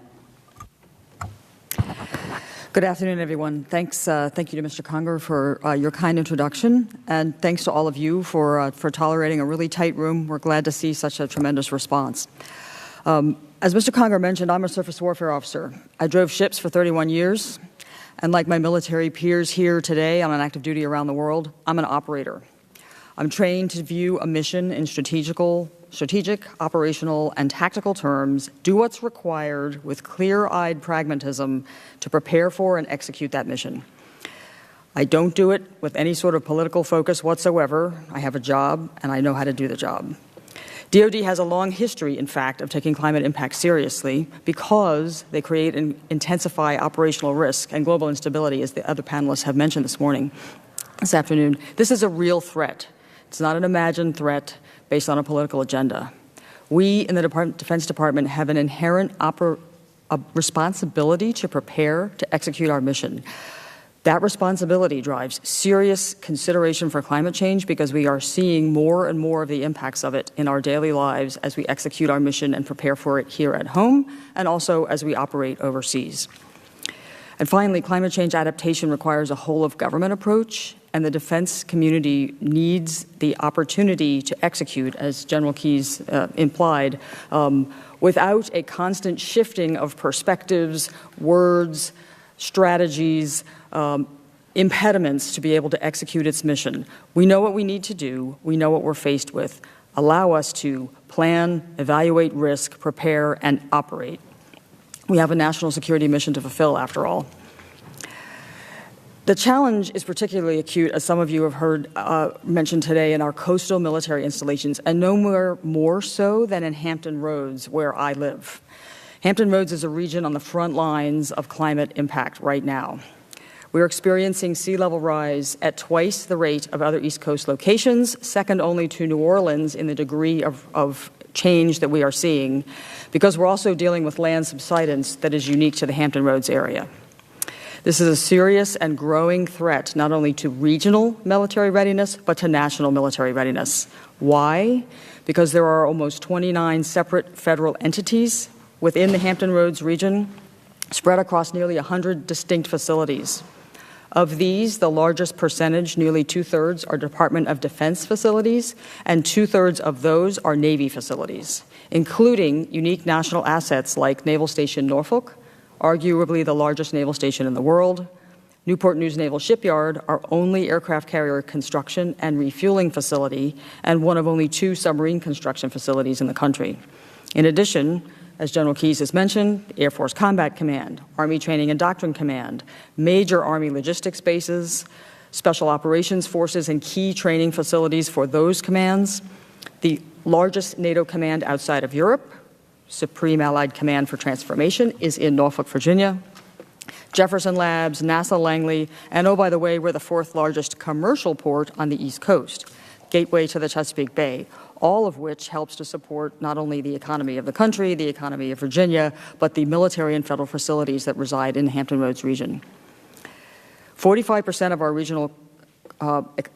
Good afternoon, everyone. Thanks. Thank you to Mr. Conger for your kind introduction, and thanks to all of you for tolerating a really tight room. We're glad to see such a tremendous response. As Mr. Conger mentioned, I'm a surface warfare officer. I drove ships for 31 years, and like my military peers here today on active duty around the world, I'm an operator. I'm trained to view a mission in strategic, operational, and tactical terms, do what's required with clear-eyed pragmatism to prepare for and execute that mission. I don't do it with any sort of political focus whatsoever. I have a job, and I know how to do the job. DoD has a long history, in fact, of taking climate impact seriously because they create and intensify operational risk and global instability, as the other panelists have mentioned this afternoon. This is a real threat. It's not an imagined threat based on a political agenda. We in the Defense Department have an inherent responsibility to prepare to execute our mission. That responsibility drives serious consideration for climate change because we are seeing more and more of the impacts of it in our daily lives as we execute our mission and prepare for it here at home and also as we operate overseas. And finally, climate change adaptation requires a whole-of-government approach, and the defense community needs the opportunity to execute, as General Keyes implied, without a constant shifting of perspectives, words, strategies, impediments to be able to execute its mission. We know what we need to do. We know what we're faced with. Allow us to plan, evaluate risk, prepare, and operate. We have a national security mission to fulfill, after all. The challenge is particularly acute, as some of you have heard mentioned today, in our coastal military installations, and nowhere more so than in Hampton Roads, where I live. Hampton Roads is a region on the front lines of climate impact right now. We're experiencing sea level rise at twice the rate of other East Coast locations, second only to New Orleans in the degree of change that we are seeing, because we're also dealing with land subsidence that is unique to the Hampton Roads area. This is a serious and growing threat not only to regional military readiness, but to national military readiness. Why? Because there are almost 29 separate federal entities within the Hampton Roads region, spread across nearly 100 distinct facilities. Of these, the largest percentage, nearly 2/3, are Department of Defense facilities, and 2/3 of those are Navy facilities, including unique national assets like Naval Station Norfolk, arguably the largest naval station in the world, Newport News Naval Shipyard, our only aircraft carrier construction and refueling facility, and one of only 2 submarine construction facilities in the country. In addition, as General Keyes has mentioned, Air Force Combat Command, Army Training and Doctrine Command, major Army logistics bases, Special Operations Forces, and key training facilities for those commands, the largest NATO command outside of Europe, Supreme Allied Command for Transformation, is in Norfolk, Virginia, Jefferson Labs, NASA Langley, and oh, by the way, we're the 4th largest commercial port on the East Coast, gateway to the Chesapeake Bay, all of which helps to support not only the economy of the country, the economy of Virginia, but the military and federal facilities that reside in the Hampton Roads region. 45% of our regional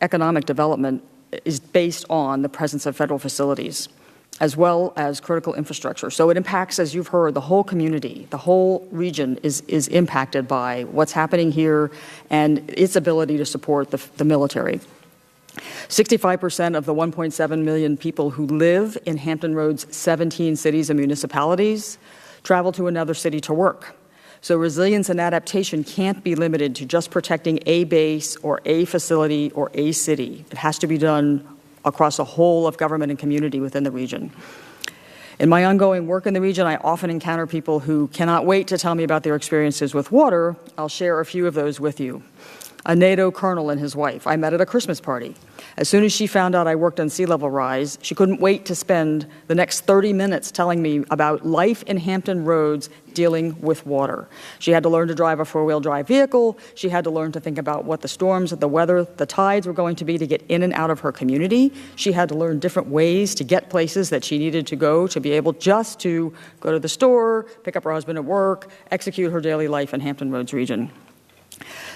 economic development is based on the presence of federal facilities, as well as critical infrastructure. So it impacts, as you've heard, the whole community. The whole region is impacted by what's happening here and its ability to support the military. 65% of the 1.7 million people who live in Hampton Roads' 17 cities and municipalities travel to another city to work. So resilience and adaptation can't be limited to just protecting a base or a facility or a city. It has to be done across the whole of government and community within the region. In my ongoing work in the region, I often encounter people who cannot wait to tell me about their experiences with water. I'll share a few of those with you. A NATO colonel and his wife I met at a Christmas party. As soon as she found out I worked on sea level rise, she couldn't wait to spend the next 30 minutes telling me about life in Hampton Roads dealing with water. She had to learn to drive a 4-wheel drive vehicle. She had to learn to think about what the storms, the weather, the tides were going to be to get in and out of her community. She had to learn different ways to get places that she needed to go to be able just to go to the store, pick up her husband at work, execute her daily life in Hampton Roads region.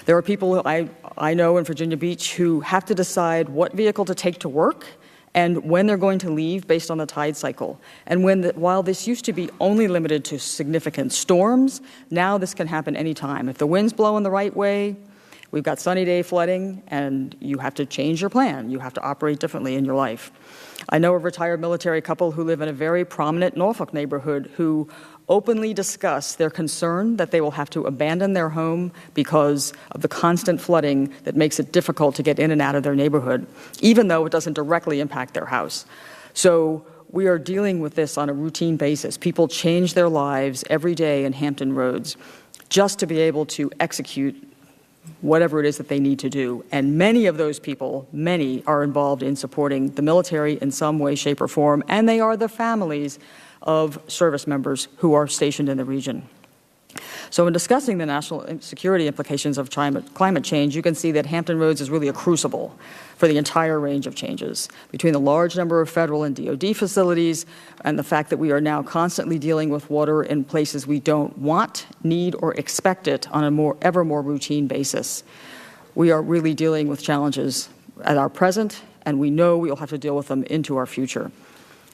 There are people I know in Virginia Beach who have to decide what vehicle to take to work and when they're going to leave based on the tide cycle. And while this used to be only limited to significant storms, now this can happen anytime. If the wind's blowing the right way, we've got sunny day flooding, and you have to change your plan. You have to operate differently in your life. I know a retired military couple who live in a very prominent Norfolk neighborhood who openly discuss their concern that they will have to abandon their home because of the constant flooding that makes it difficult to get in and out of their neighborhood, even though it doesn't directly impact their house. So we are dealing with this on a routine basis. People change their lives every day in Hampton Roads just to be able to execute whatever it is that they need to do. And many of those people, many are involved in supporting the military in some way, shape, or form, and they are the families of service members who are stationed in the region. So in discussing the national security implications of climate change, you can see that Hampton Roads is really a crucible for the entire range of changes between the large number of federal and DoD facilities and the fact that we are now constantly dealing with water in places we don't want, need, or expect it on a ever more routine basis. We are really dealing with challenges at our present, and we know we will have to deal with them into our future.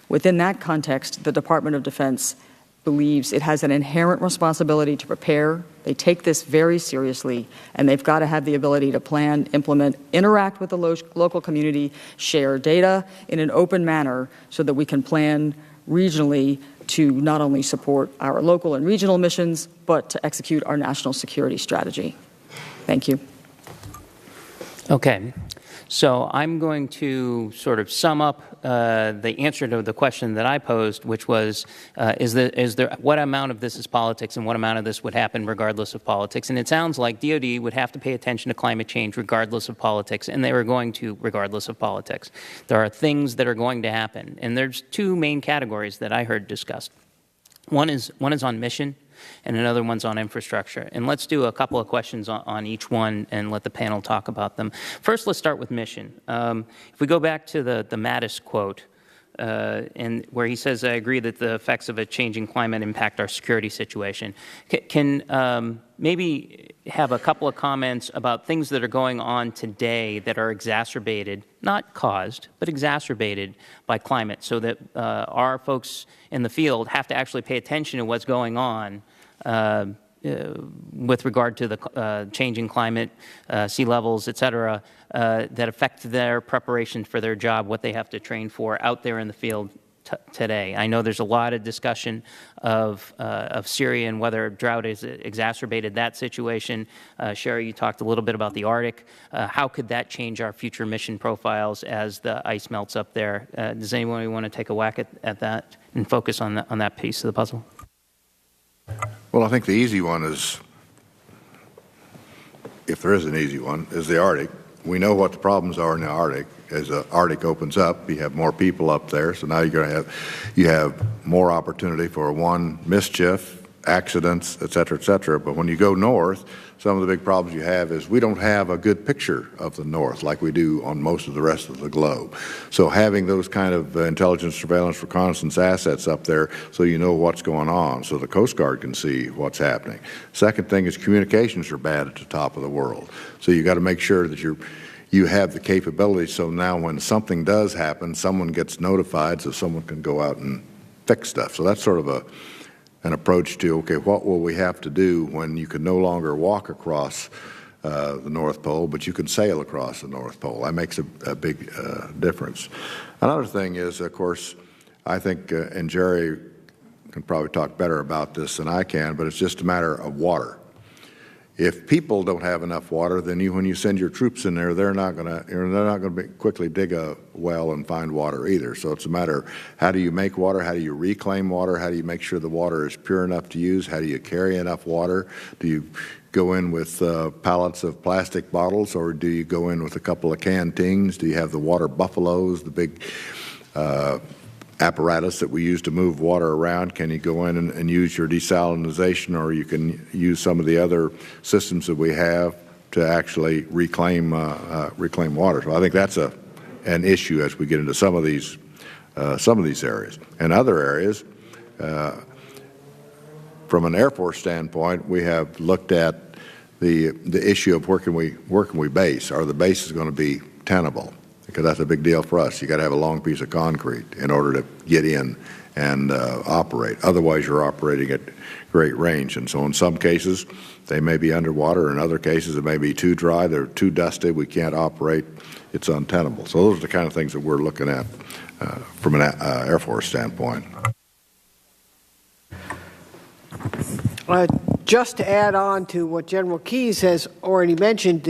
Within that context, the Department of Defense believes it has an inherent responsibility to prepare. They take this very seriously, and they've got to have the ability to plan, implement, interact with the local community, share data in an open manner so that we can plan regionally to not only support our local and regional missions, but to execute our national security strategy. Thank you. Okay. So I'm going to sort of sum up the answer to the question that I posed, which was, what amount of this is politics and what amount of this would happen regardless of politics? And it sounds like DOD would have to pay attention to climate change regardless of politics, and they were going to regardless of politics. There are things that are going to happen, and there's two main categories that I heard discussed. One is on mission, and another one's on infrastructure. And let's do a couple of questions on each one and let the panel talk about them. First, let's start with mission. If we go back to the Mattis quote, and where he says, I agree that the effects of a changing climate impact our security situation. Can maybe have a couple of comments about things that are going on today that are exacerbated, not caused, but exacerbated by climate, so that our folks in the field have to actually pay attention to what's going on with regard to the changing climate, sea levels, et cetera, that affect their preparation for their job, what they have to train for out there in the field today. I know there's a lot of discussion of Syria and whether drought has exacerbated that situation. Sherry, you talked a little bit about the Arctic. How could that change our future mission profiles as the ice melts up there? Does anyone want to take a whack at that and focus on that piece of the puzzle? Well, I think the easy one is, if there is an easy one, is the Arctic. We know what the problems are in the Arctic. As the Arctic opens up, you have more people up there, so now you have more opportunity for mischief, accidents, et cetera, but when you go north, some of the big problems you have is we don't have a good picture of the north like we do on most of the rest of the globe. So having those kind of intelligence, surveillance, reconnaissance assets up there so you know what's going on, so the Coast Guard can see what's happening. Second thing is communications are bad at the top of the world, so you got to make sure that you have the capability so now when something does happen, someone gets notified so someone can go out and fix stuff. So that's sort of an approach to, okay, what will we have to do when you can no longer walk across the North Pole, but you can sail across the North Pole? That makes a big difference. Another thing is, of course, I think, and Jerry can probably talk better about this than I can, but it's just a matter of water. If people don't have enough water, then when you send your troops in there, they're not going to quickly dig a well and find water either. So it's a matter of how do you make water, how do you reclaim water, how do you make sure the water is pure enough to use, how do you carry enough water, do you go in with pallets of plastic bottles, or do you go in with a couple of canteens? Do you have the water buffaloes, the big apparatus that we use to move water around? Can you go in and use your desalination, or you can use some of the other systems that we have to actually reclaim water? So I think that's an issue as we get into some of these areas. And other areas, from an Air Force standpoint, we have looked at the issue of where can we base? Are the bases going to be tenable? Because that's a big deal for us. You got to have a long piece of concrete in order to get in and operate. Otherwise, you're operating at great range. And so in some cases, they may be underwater. In other cases, it may be too dry. They're too dusty. We can't operate. It's untenable. So those are the kind of things that we're looking at from an Air Force standpoint. Just to add on to what General Keyes has already mentioned,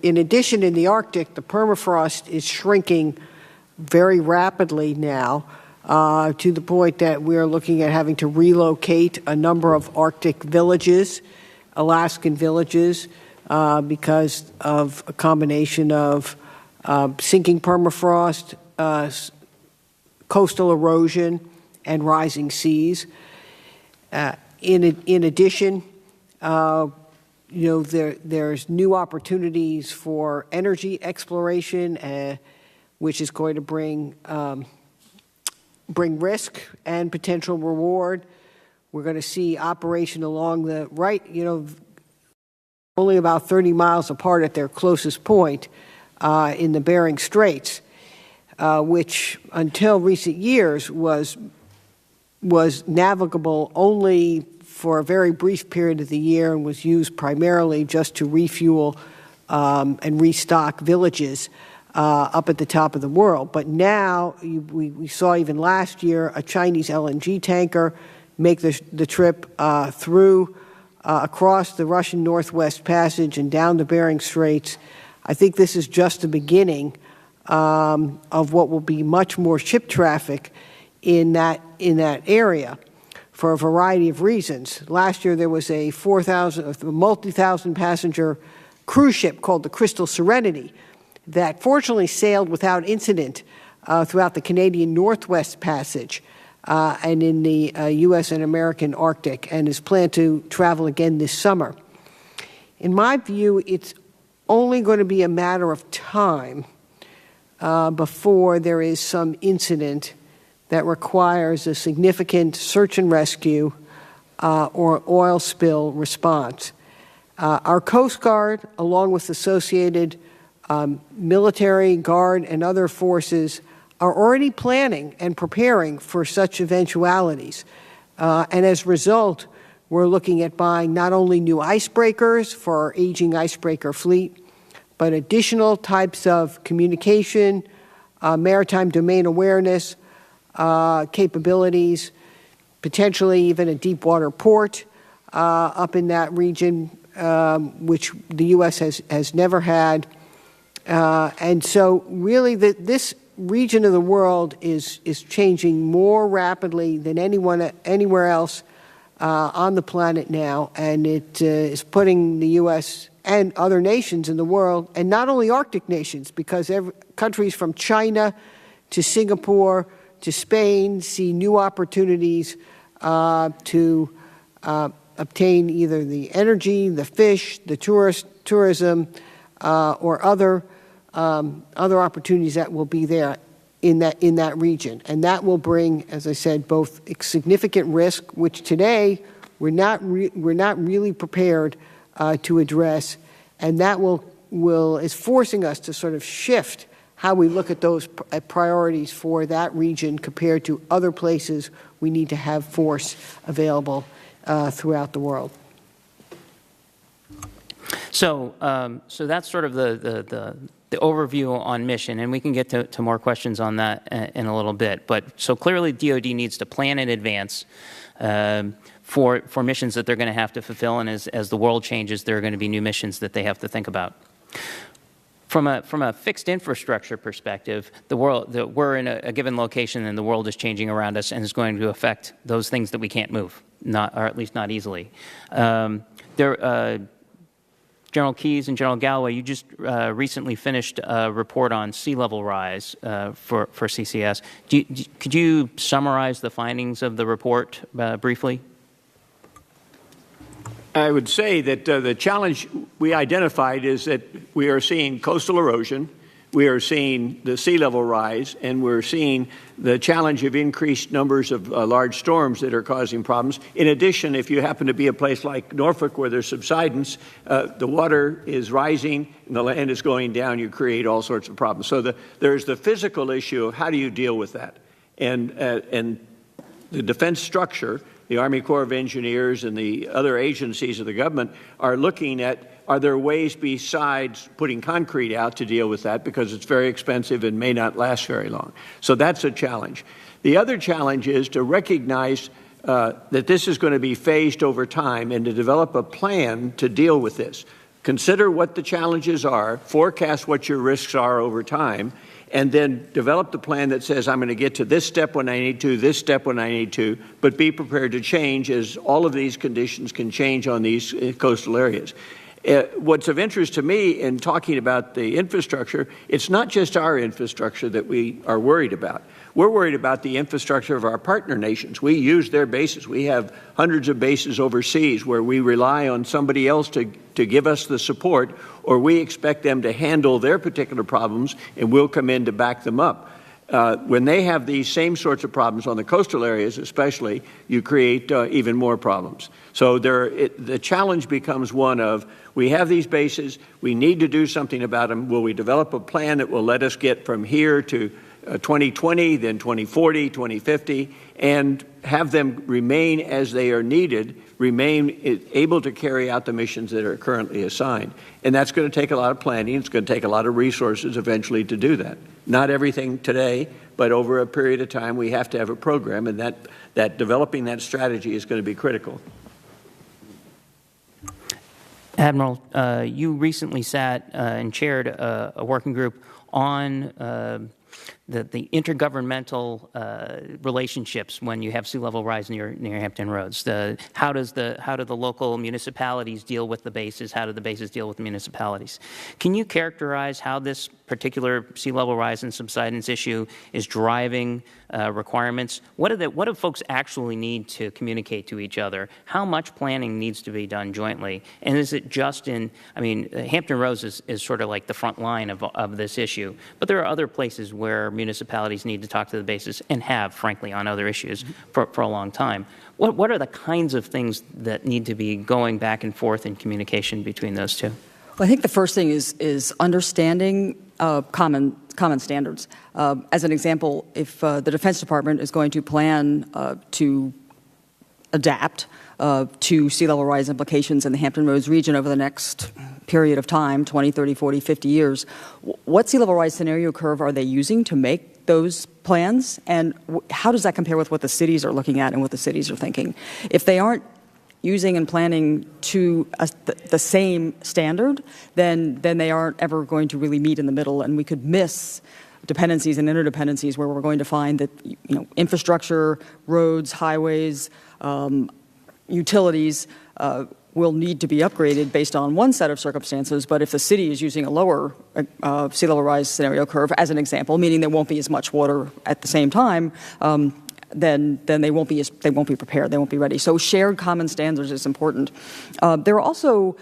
in addition, in the Arctic, the permafrost is shrinking very rapidly now to the point that we're looking at having to relocate a number of Arctic villages, Alaskan villages, because of a combination of sinking permafrost, coastal erosion, and rising seas. In addition, there's new opportunities for energy exploration, which is going to bring risk and potential reward. We're going to see operation along the right, only about 30 miles apart at their closest point in the Bering Straits, which until recent years was navigable only for a very brief period of the year and was used primarily just to refuel and restock villages up at the top of the world. But now, we saw even last year a Chinese LNG tanker make the trip through across the Russian Northwest Passage and down the Bering Straits I think this is just the beginning of what will be much more ship traffic in that area for a variety of reasons. Last year there was a multi-thousand passenger cruise ship called the Crystal Serenity that fortunately sailed without incident throughout the Canadian Northwest Passage and in the U.S. and American Arctic, and is planned to travel again this summer. In my view, it's only going to be a matter of time before there is some incident that requires a significant search and rescue or oil spill response. Our Coast Guard, along with associated military, guard, and other forces, are already planning and preparing for such eventualities. And as a result, we're looking at buying not only new icebreakers for our aging icebreaker fleet, but additional types of communication, maritime domain awareness capabilities, potentially even a deep water port up in that region, which the U.S. has never had. And so really this region of the world is changing more rapidly than anywhere else on the planet now, and it is putting the U.S. and other nations in the world, and not only Arctic nations, because countries from China to Singapore to Spain see new opportunities to obtain either the energy, the fish, the tourism, or other opportunities that will be there in that region. And that will bring, as I said, both significant risk, which today we're not really prepared to address, and that is forcing us to sort of shift how we look at those priorities for that region compared to other places we need to have force available throughout the world. So that's sort of the overview on mission, and we can get to more questions on that in a little bit. But so clearly DoD needs to plan in advance for missions that they're going to have to fulfill, and as the world changes, there are going to be new missions that they have to think about. From a fixed infrastructure perspective, we're in a given location and the world is changing around us and is going to affect those things that we can't move, or at least not easily. General Keyes and General Galloway, you just recently finished a report on sea level rise for CCS. Could you summarize the findings of the report briefly? I would say that the challenge we identified is that we are seeing coastal erosion, we are seeing the sea level rise, and we're seeing the challenge of increased numbers of large storms that are causing problems. In addition, if you happen to be a place like Norfolk where there's subsidence, the water is rising and the land is going down, you create all sorts of problems. So there's the physical issue of how do you deal with that? And the defense structure, the Army Corps of Engineers and the other agencies of the government are looking at, are there ways besides putting concrete out to deal with that, because it's very expensive and may not last very long. So that's a challenge. The other challenge is to recognize that this is going to be phased over time and to develop a plan to deal with this. Consider what the challenges are, forecast what your risks are over time, and then develop the plan that says, I'm going to get to this step when I need to, this step when I need to, but be prepared to change as all of these conditions can change on these coastal areas. What's of interest to me in talking about the infrastructure, it's not just our infrastructure that we are worried about. We're worried about the infrastructure of our partner nations. We use their bases. We have hundreds of bases overseas where we rely on somebody else to give us the support, or we expect them to handle their particular problems, and we'll come in to back them up. When they have these same sorts of problems on the coastal areas especially, you create even more problems. So the challenge becomes one of, we have these bases, we need to do something about them. Will we develop a plan that will let us get from here to 2020, then 2040, 2050, and have them remain as they are needed, remain able to carry out the missions that are currently assigned. And that's going to take a lot of planning. It's going to take a lot of resources eventually to do that. Not everything today, but over a period of time we have to have a program, and that developing that strategy is going to be critical. Admiral, you recently sat and chaired a working group on the intergovernmental relationships when you have sea level rise near Hampton Roads. How do the local municipalities deal with the bases? How do the bases deal with the municipalities? Can you characterize how this particular sea level rise and subsidence issue is driving requirements? What do folks actually need to communicate to each other? How much planning needs to be done jointly? And is it just Hampton Roads is sort of like the front line of this issue, but there are other places where municipalities need to talk to the bases and have, frankly, on other issues for a long time. What are the kinds of things that need to be going back and forth in communication between those two? Well, I think the first thing is understanding common standards. As an example, if the Defense Department is going to plan to adapt to sea level rise implications in the Hampton Roads region over the next period of time, 20, 30, 40, 50 years, what sea level rise scenario curve are they using to make those plans? And how does that compare with what the cities are looking at and what the cities are thinking? If they aren't using and planning to the same standard, then they aren't ever going to really meet in the middle, and we could miss dependencies and interdependencies where we're going to find that infrastructure, roads, highways, utilities will need to be upgraded based on one set of circumstances, but if the city is using a lower sea level rise scenario curve, as an example, meaning there won't be as much water at the same time, then they won't be prepared, they won't be ready. So shared common standards is important. There are also,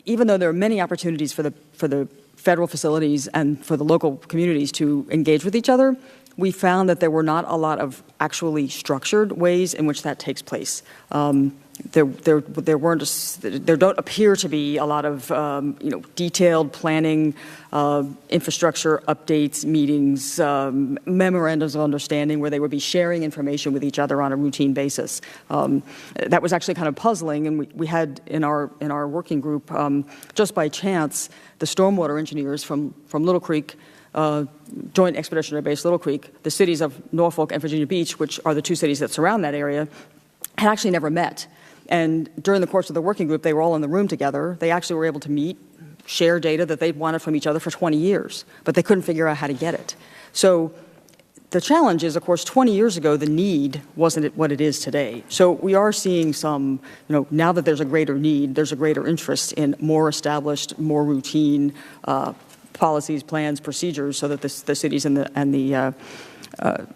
even though there are many opportunities for the federal facilities and for the local communities to engage with each other, we found that there were not a lot of actually structured ways in which that takes place. There don't appear to be a lot of detailed planning, infrastructure updates, meetings, memorandums of understanding where they would be sharing information with each other on a routine basis. That was actually kind of puzzling, and we had in our working group, just by chance, the stormwater engineers from Little Creek, Joint Expeditionary Base Little Creek, the cities of Norfolk and Virginia Beach, which are the two cities that surround that area, had actually never met. And during the course of the working group, they were all in the room together. They actually were able to meet, share data that they'd wanted from each other for 20 years, but they couldn't figure out how to get it. So the challenge is, of course, 20 years ago, the need wasn't what it is today. So we are seeing some, now that there's a greater need, there's a greater interest in more established, more routine policies, plans, procedures, so that the cities and the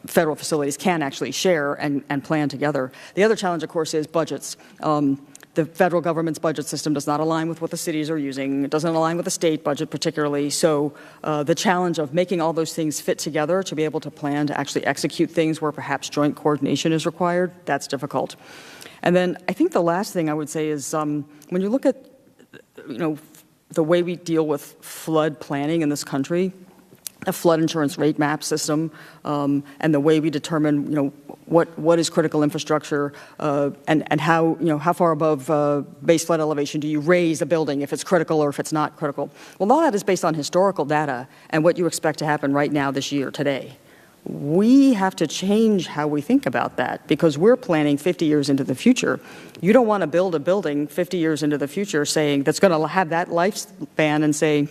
federal facilities can actually share and plan together. The other challenge, of course, is budgets. The federal government's budget system does not align with what the cities are using. It doesn't align with the state budget particularly. So the challenge of making all those things fit together to be able to plan to actually execute things where perhaps joint coordination is required, that's difficult. And then I think the last thing I would say is when you look at, the way we deal with flood planning in this country, a flood insurance rate map system, and the way we determine, what is critical infrastructure, and how far above base flood elevation do you raise a building if it's critical or if it's not critical. Well, all that is based on historical data and what you expect to happen right now, this year, today. We have to change how we think about that because we're planning 50 years into the future. You don't want to build a building 50 years into the future saying that's going to have that lifespan and say,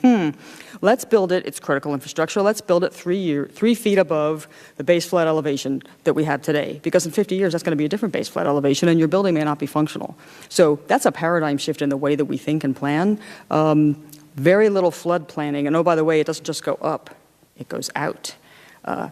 let's build it, it's critical infrastructure, let's build it 3 feet above the base flood elevation that we have today. Because in 50 years, that's going to be a different base flood elevation and your building may not be functional. So that's a paradigm shift in the way that we think and plan. Very little flood planning, and oh, by the way, it doesn't just go up, it goes out.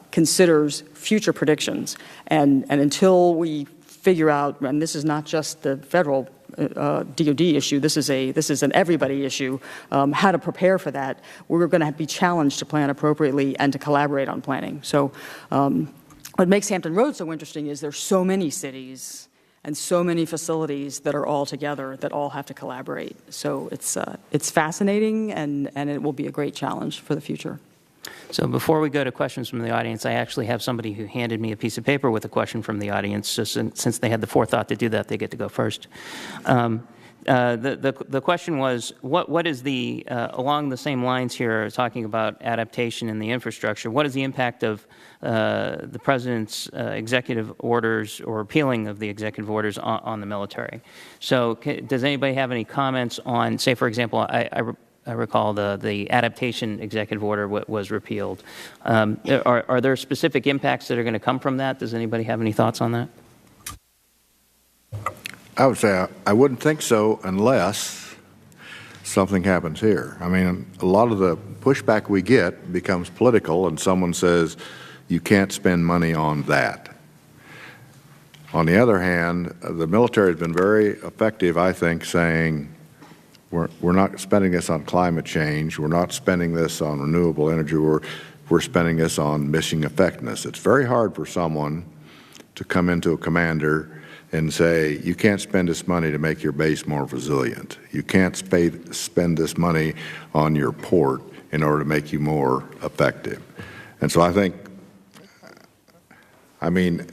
Considers future predictions. And until we figure out, and this is not just the federal DOD issue, this is an everybody issue, how to prepare for that, we're going to be challenged to plan appropriately and to collaborate on planning. So what makes Hampton Roads so interesting is there's so many cities and so many facilities that are all together that all have to collaborate. So it's fascinating and it will be a great challenge for the future. So before we go to questions from the audience, I actually have somebody who handed me a piece of paper with a question from the audience. So since they had the forethought to do that, they get to go first. The question was, what is the, along the same lines here, talking about adaptation in the infrastructure, what is the impact of the President's executive orders or repealing of the executive orders on the military? So does anybody have any comments on, say, for example, I recall the adaptation executive order was repealed. Are there specific impacts that are going to come from that? Does anybody have any thoughts on that? I would say I wouldn't think so unless something happens here. I mean, a lot of the pushback we get becomes political, and someone says, you can't spend money on that. On the other hand, the military has been very effective, I think, saying, we're not spending this on climate change, we're not spending this on renewable energy, we're spending this on mission effectiveness. It's very hard for someone to come into a commander and say, you can't spend this money to make your base more resilient. You can't spend this money on your port in order to make you more effective. And so I think, I mean,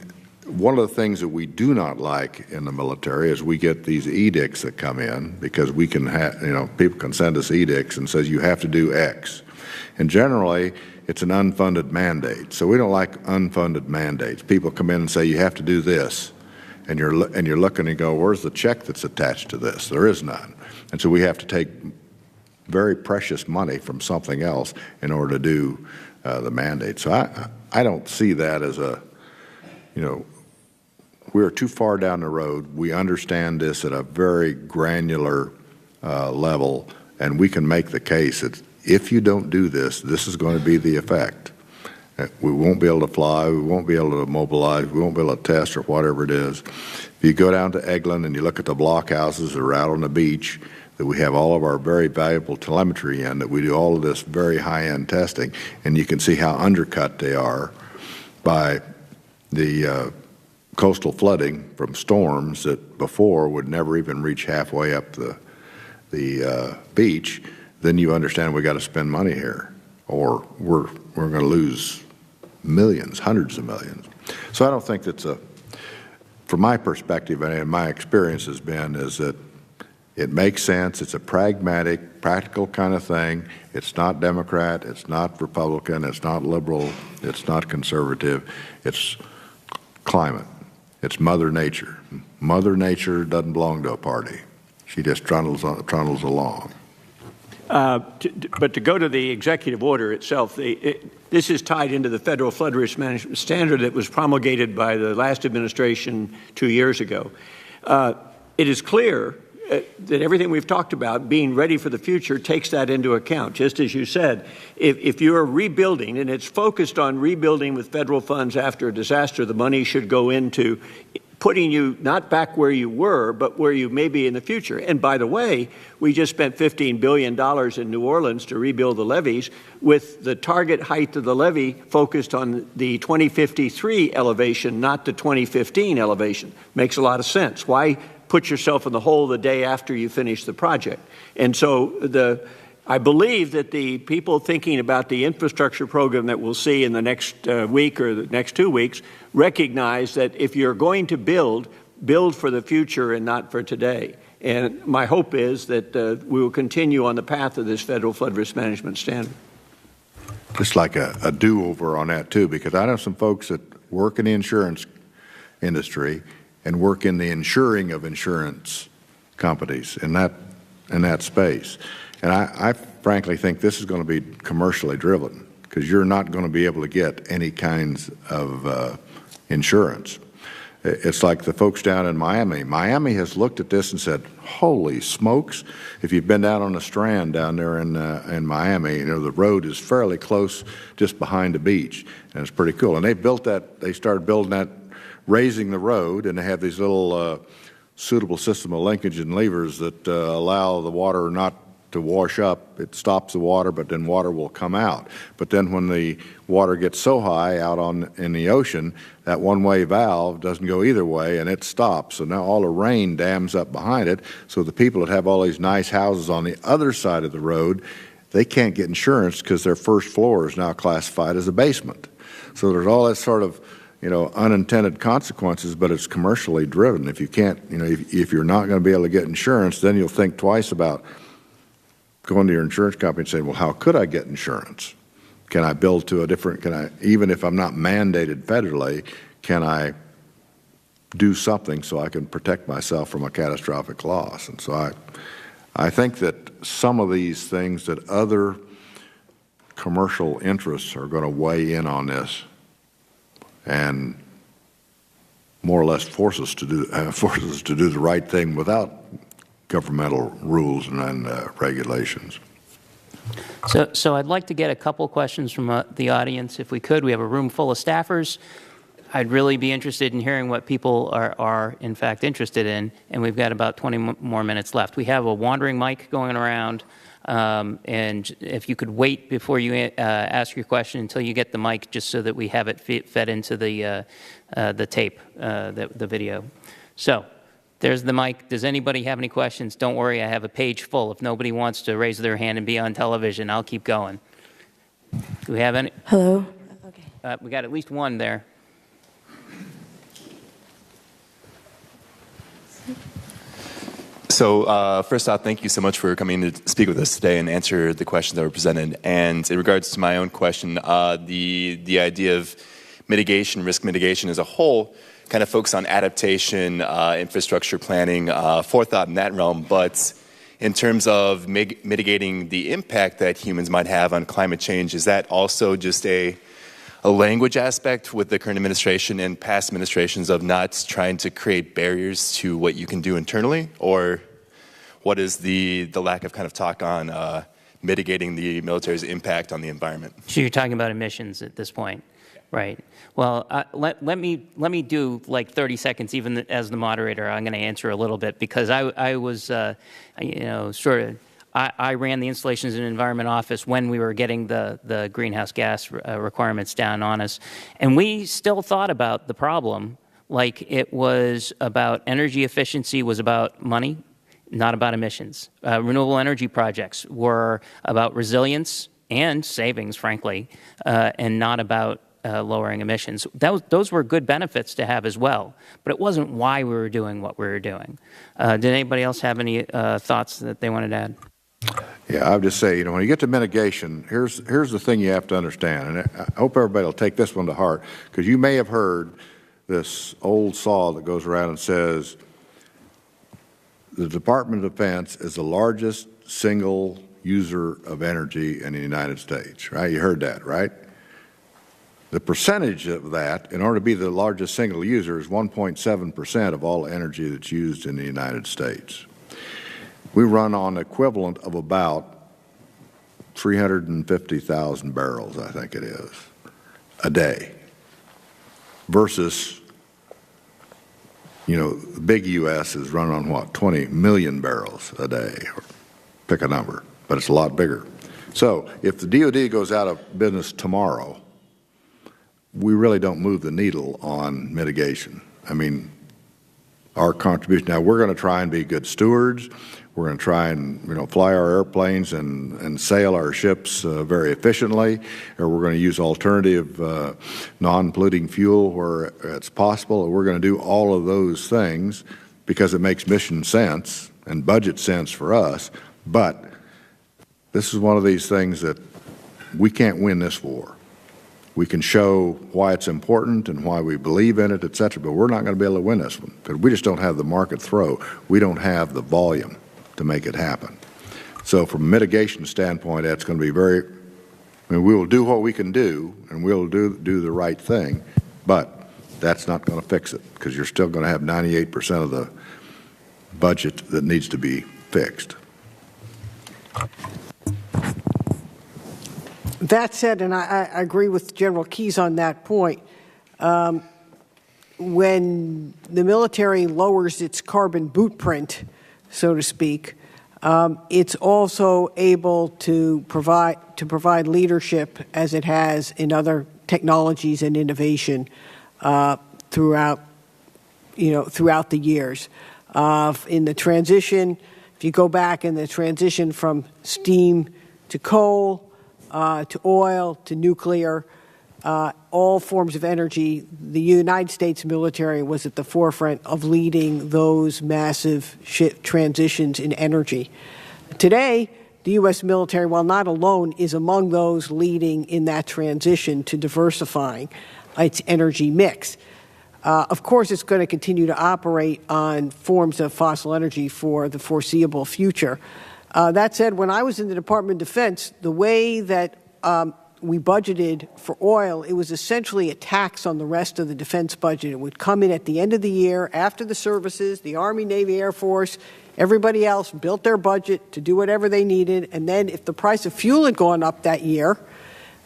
one of the things that we do not like in the military is we get these edicts that come in because we can have, people can send us edicts and says you have to do X. And generally, it's an unfunded mandate. So we don't like unfunded mandates. People come in and say you have to do this. And you're looking and go, where's the check that's attached to this? There is none. And so we have to take very precious money from something else in order to do the mandate. So I don't see that as a, we're too far down the road. We understand this at a very granular level, and we can make the case that if you don't do this, this is going to be the effect. We won't be able to fly, we won't be able to mobilize, we won't be able to test or whatever it is. If you go down to Eglin and you look at the blockhouses that are out on the beach, that we have all of our very valuable telemetry in, that we do all of this very high-end testing, and you can see how undercut they are by the coastal flooding from storms that before would never even reach halfway up the beach, then you understand we got to spend money here, or we're going to lose millions, hundreds of millions. So I don't think that's from my perspective and my experience has been, is that it makes sense. It's a pragmatic, practical kind of thing. It's not Democrat. It's not Republican. It's not liberal. It's not conservative. It's climate. It's Mother Nature. Mother Nature doesn't belong to a party. She just trundles along. But to go to the executive order itself, this is tied into the federal flood risk management standard that was promulgated by the last administration 2 years ago. It is clear that everything we've talked about, being ready for the future, takes that into account. Just as you said, if you are rebuilding, and it's focused on rebuilding with federal funds after a disaster, the money should go into putting you not back where you were, but where you may be in the future. And by the way, we just spent $15 billion in New Orleans to rebuild the levees, with the target height of the levee focused on the 2053 elevation, not the 2015 elevation. Makes a lot of sense. Why put yourself in the hole the day after you finish the project? And so I believe that the people thinking about the infrastructure program that we'll see in the next week or the next 2 weeks recognize that if you're going to build for the future and not for today. And my hope is that we will continue on the path of this federal flood risk management standard. Just like a do-over on that, too, because I know some folks that work in the insurance industry and work in the insuring of insurance companies in that space. And I frankly think this is going to be commercially driven, because you're not going to be able to get any kinds of insurance. It's like the folks down in Miami. Miami has looked at this and said, holy smokes, if you've been down on the Strand down there in Miami, the road is fairly close just behind the beach, and it's pretty cool. And they started building that, raising the road, and they have these little suitable system of linkage and levers that allow the water not to wash up. It stops the water, but then water will come out. But then when the water gets so high out in the ocean, that one-way valve doesn't go either way, and it stops. So now all the rain dams up behind it, so the people that have all these nice houses on the other side of the road, they can't get insurance because their first floor is now classified as a basement. So there's all that sort of, unintended consequences, but it's commercially driven. If you can't, if you're not going to be able to get insurance, then you'll think twice about going to your insurance company and saying, well, how could I get insurance? Can I bill to a different, even if I'm not mandated federally, can I do something so I can protect myself from a catastrophic loss? And so I think that some of these things that other commercial interests are going to weigh in on this and more or less force us to do the right thing without governmental rules and regulations. So I'd like to get a couple questions from the audience, if we could. We have a room full of staffers. I'd really be interested in hearing what people are in fact interested in, and we've got about 20 more minutes left. We have a wandering mic going around, and if you could wait before you ask your question until you get the mic, just so that we have it fed into the tape, the video. So there's the mic. Does anybody have any questions? Don't worry, I have a page full. If nobody wants to raise their hand and be on television, I'll keep going. Do we have any? Hello. Okay. We got at least one there. So first off, thank you so much for coming to speak with us today and answer the questions that were presented. And in regards to my own question, the idea of mitigation, risk mitigation as a whole, kind of focus on adaptation, infrastructure planning, forethought in that realm. But in terms of mitigating the impact that humans might have on climate change, is that also just a language aspect with the current administration and past administrations of not trying to create barriers to what you can do internally? Or what is the lack of kind of talk on mitigating the military's impact on the environment? So you're talking about emissions at this point, right? Well, let me do like 30 seconds, even as the moderator. I'm going to answer a little bit because I was, I ran the Installations and Environment Office when we were getting the greenhouse gas requirements down on us. And we still thought about the problem like it was about energy efficiency was about money, not about emissions. Renewable energy projects were about resilience and savings, frankly, and not about lowering emissions. Those were good benefits to have as well, but it wasn't why we were doing what we were doing. Did anybody else have any thoughts that they wanted to add? Yeah, I would just say, when you get to mitigation, here's the thing you have to understand, and I hope everybody will take this one to heart, because you may have heard this old saw that goes around and says, the Department of Defense is the largest single user of energy in the United States, right? You heard that, right? The percentage of that, in order to be the largest single user, is 1.7% of all energy that's used in the United States. We run on equivalent of about 350,000 barrels, I think it is, a day, versus, the big U.S. is running on what, 20 million barrels a day, or pick a number, but it's a lot bigger. So if the DOD goes out of business tomorrow, we really don't move the needle on mitigation. I mean, our contribution, now we're going to try and be good stewards. We're going to try and fly our airplanes and sail our ships very efficiently, or we're going to use alternative non-polluting fuel where it's possible. We're going to do all of those things because it makes mission sense and budget sense for us. But this is one of these things that we can't win this war. We can show why it's important and why we believe in it, et cetera, but we're not going to be able to win this one because we just don't have the market throw. We don't have the volume to make it happen. So from a mitigation standpoint, that's going to be we will do what we can do and we'll do the right thing, but that's not going to fix it because you're still going to have 98% of the budget that needs to be fixed. That said, and I agree with General Keyes on that point, when the military lowers its carbon boot print, so to speak, it's also able to provide leadership as it has in other technologies and innovation throughout the years. In the transition, if you go back in the transition from steam to coal, to oil, to nuclear, all forms of energy, the United States military was at the forefront of leading those massive transitions in energy. Today, the U.S. military, while not alone, is among those leading in that transition to diversifying its energy mix. Of course, it's going to continue to operate on forms of fossil energy for the foreseeable future. That said, when I was in the Department of Defense, the way that we budgeted for oil, it was essentially a tax on the rest of the defense budget. It would come in at the end of the year, after the services, the Army, Navy, Air Force, everybody else built their budget to do whatever they needed, and then if the price of fuel had gone up that year,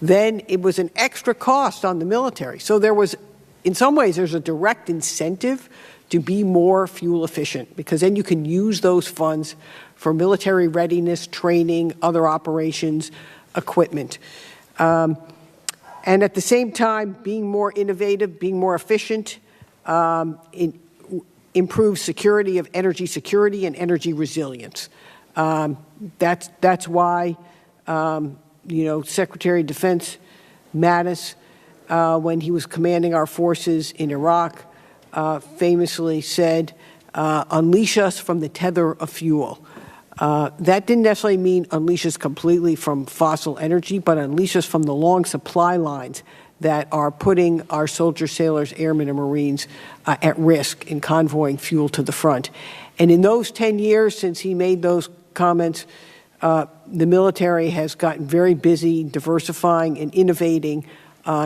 then it was an extra cost on the military. So there was, in some ways, there's a direct incentive to be more fuel efficient, because then you can use those funds for military readiness, training, other operations, equipment. And at the same time, being more innovative, being more efficient, improve security of energy security and energy resilience. That's why, Secretary of Defense Mattis, when he was commanding our forces in Iraq, famously said, unleash us from the tether of fuel. That didn't necessarily mean unleash us completely from fossil energy, but unleash us from the long supply lines that are putting our soldiers, sailors, airmen, and Marines at risk in convoying fuel to the front. And in those 10 years since he made those comments, the military has gotten very busy diversifying and innovating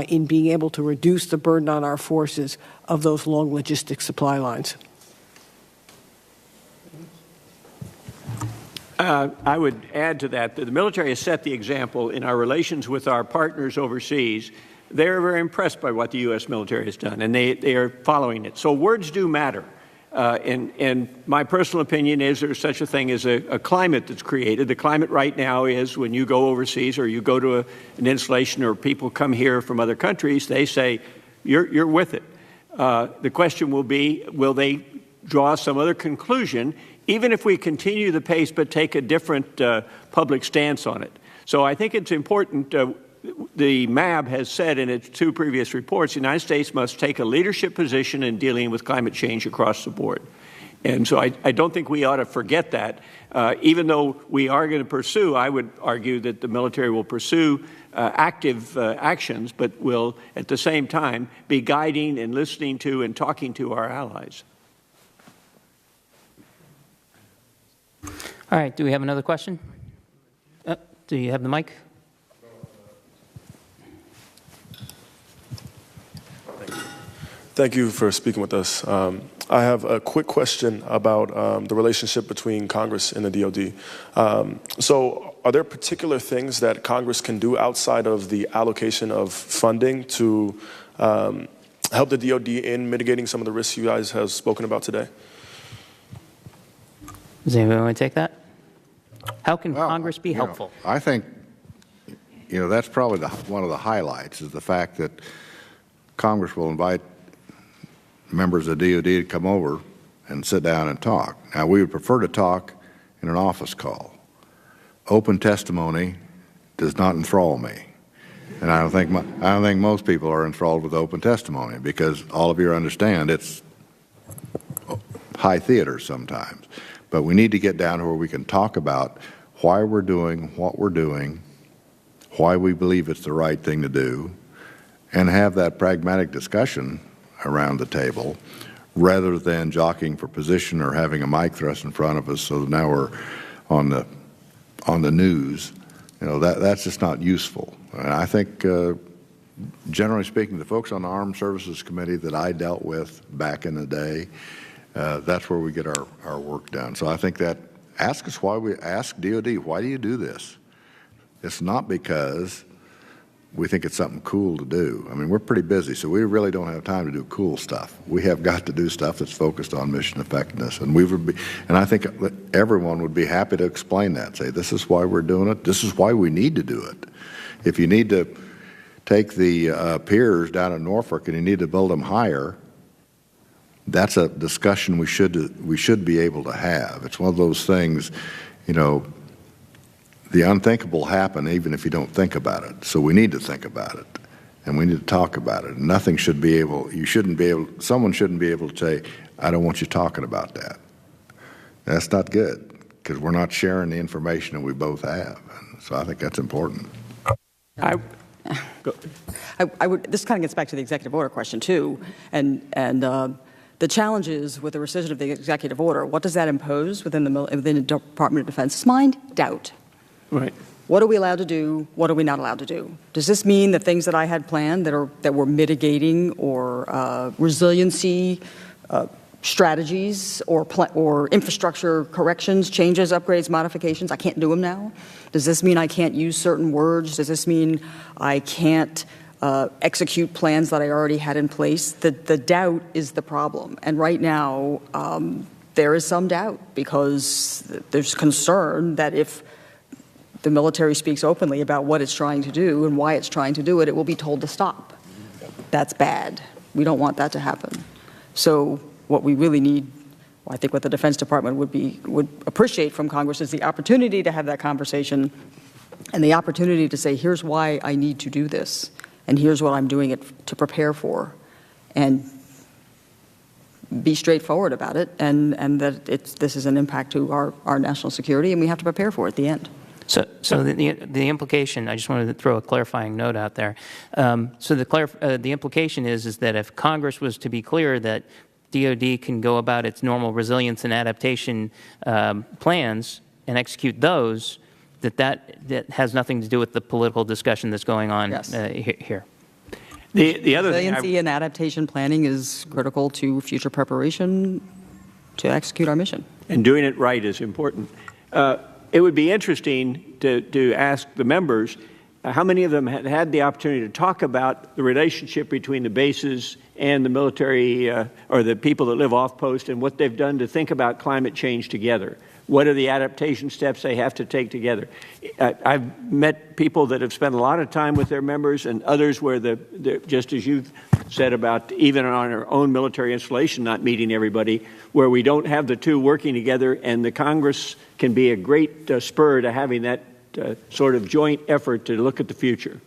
in being able to reduce the burden on our forces of those long logistics supply lines. I would add to that the military has set the example in our relations with our partners overseas. They're very impressed by what the U.S. military has done, and they are following it. So words do matter. And my personal opinion is there's such a thing as a climate that's created. The climate right now is when you go overseas or you go to an installation or people come here from other countries, they say, you're with it. The question will be, will they draw some other conclusion, even if we continue the pace but take a different public stance on it? So I think it's important. The MAB has said in its 2 previous reports, the United States must take a leadership position in dealing with climate change across the board. And so I don't think we ought to forget that. Even though we are going to pursue, I would argue that the military will pursue active actions, but will at the same time be guiding and listening to and talking to our allies. All right, do we have another question? Do you have the mic? Thank you for speaking with us. I have a quick question about the relationship between Congress and the DoD. So are there particular things that Congress can do outside of the allocation of funding to help the DoD in mitigating some of the risks you guys have spoken about today? Does anybody want to take that? How can Congress be helpful? I think, that's probably one of the highlights is the fact that Congress will invite members of DoD to come over and sit down and talk. Now, we would prefer to talk in an office call. Open testimony does not enthrall me, and I don't think most people are enthralled with open testimony because all of you understand it's high theater sometimes. But we need to get down to where we can talk about why we're doing what we're doing, why we believe it's the right thing to do, and have that pragmatic discussion around the table rather than jockeying for position or having a mic thrust in front of us so now we're on the news. That's just not useful. And I think generally speaking, the folks on the Armed Services Committee that I dealt with back in the day, that's where we get our work done. So I think that ask DoD, why do you do this? It's not because we think it's something cool to do. I mean, we're pretty busy, so we really don't have time to do cool stuff. We have got to do stuff that's focused on mission effectiveness, and I think everyone would be happy to explain that. Say, this is why we're doing it. This is why we need to do it. If you need to take the piers down in Norfolk and you need to build them higher, that's a discussion we should be able to have. It's one of those things, the unthinkable happen even if you don't think about it. So we need to think about it. and we need to talk about it. Nothing should be able, someone shouldn't be able to say, I don't want you talking about that. That's not good, because we're not sharing the information that we both have. So I think that's important. I would, this kind of gets back to the executive order question too, and the challenges with the rescission of the executive order. What does that impose within the Department of Defense's mind? Doubt. Right. What are we allowed to do? What are we not allowed to do? Does this mean the things that I had planned that were mitigating or resiliency strategies or infrastructure corrections, changes, upgrades, modifications, I can't do them now? Does this mean I can't use certain words? Does this mean I can't execute plans that I already had in place? The doubt is the problem. And right now, there is some doubt because there's concern that if the military speaks openly about what it's trying to do and why it's trying to do it, it will be told to stop. That's bad. We don't want that to happen. So what we really need, I think what the Defense Department would appreciate from Congress is the opportunity to have that conversation and the opportunity to say, here's why I need to do this, and here's what I'm doing it to prepare for, and be straightforward about it, and that this is an impact to our national security, and we have to prepare for it at the end. So the implication, I just wanted to throw a clarifying note out there. So the implication is that if Congress was to be clear that DOD can go about its normal resilience and adaptation plans and execute those, that has nothing to do with the political discussion that's going on here. The other thing, resiliency and adaptation planning is critical to future preparation to execute our mission. And doing it right is important. It would be interesting to ask the members how many of them had the opportunity to talk about the relationship between the bases and the military or the people that live off post and what they've done to think about climate change together. What are the adaptation steps they have to take together? I've met people that have spent a lot of time with their members and others where, just as you've said about even on our own military installation not meeting everybody, where we don't have the two working together, and the Congress can be a great spur to having that sort of joint effort to look at the future.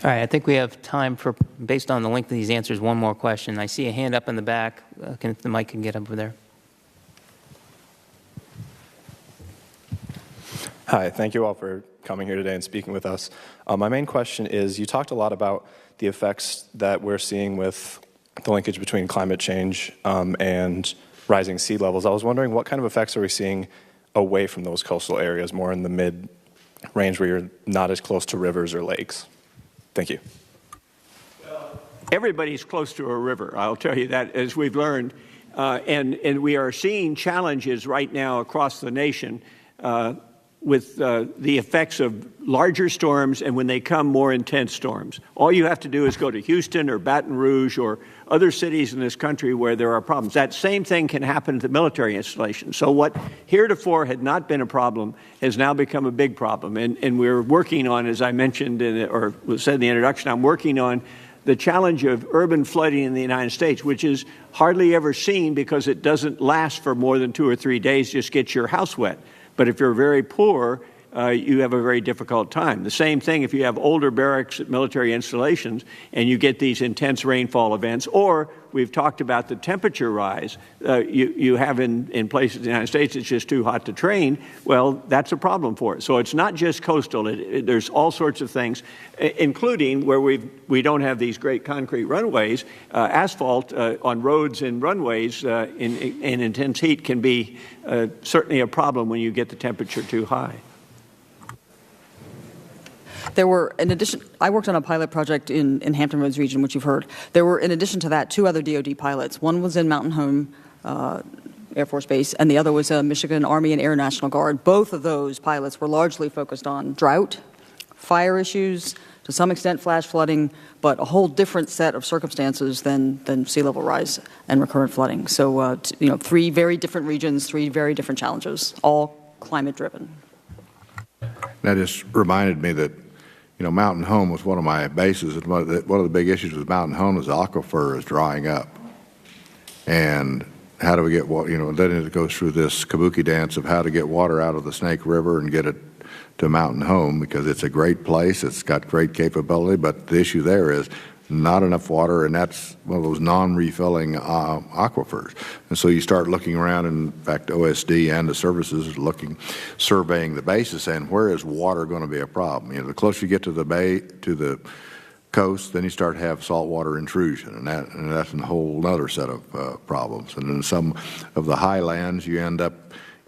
All right, I think we have time for, based on the length of these answers, one more question. I see a hand up in the back. If the mic can get over there. Hi, thank you all for coming here today and speaking with us. My main question is, you talked a lot about the effects that we're seeing with the linkage between climate change and rising sea levels. I was wondering, what kind of effects are we seeing away from those coastal areas, more in the mid-range where you're not as close to rivers or lakes? Thank you. Well, everybody's close to a river, I'll tell you that, as we've learned. And we are seeing challenges right now across the nation with the effects of larger storms and when they come, more intense storms. All you have to do is go to Houston or Baton Rouge or other cities in this country where there are problems. That same thing can happen at the military installation. So what heretofore had not been a problem has now become a big problem. And we're working on, as I mentioned or was said in the introduction, I'm working on the challenge of urban flooding in the United States, which is hardly ever seen because it doesn't last for more than 2 or 3 days, just gets your house wet. But if you're very poor, you have a very difficult time. The same thing if you have older barracks at military installations and you get these intense rainfall events, or we've talked about the temperature rise you have in places in the United States it's just too hot to train. Well, that's a problem for it. So it's not just coastal. There's all sorts of things, including where we don't have these great concrete runways. Asphalt on roads and runways in intense heat can be certainly a problem when you get the temperature too high. There were, in addition, I worked on a pilot project in Hampton Roads region, which you've heard. There were, in addition to that, 2 other DoD pilots. One was in Mountain Home Air Force Base, and the other was Michigan Army and Air National Guard. Both of those pilots were largely focused on drought, fire issues, to some extent flash flooding, but a whole different set of circumstances than sea level rise and recurrent flooding. So, 3 very different regions, 3 very different challenges, all climate driven. That just reminded me that, Mountain Home was one of my bases, and one of the big issues with Mountain Home is the aquifer is drying up. And how do we get water, then it goes through this kabuki dance of how to get water out of the Snake River and get it to Mountain Home because it's a great place, it's got great capability, but the issue there is not enough water, and that's one of those non-refilling aquifers. And so you start looking around, and in fact, OSD and the services are surveying the basin, saying, where is water going to be a problem? You know, the closer you get to the bay, to the coast, then you start to have saltwater intrusion, and that's a whole other set of problems. And in some of the highlands, you end up,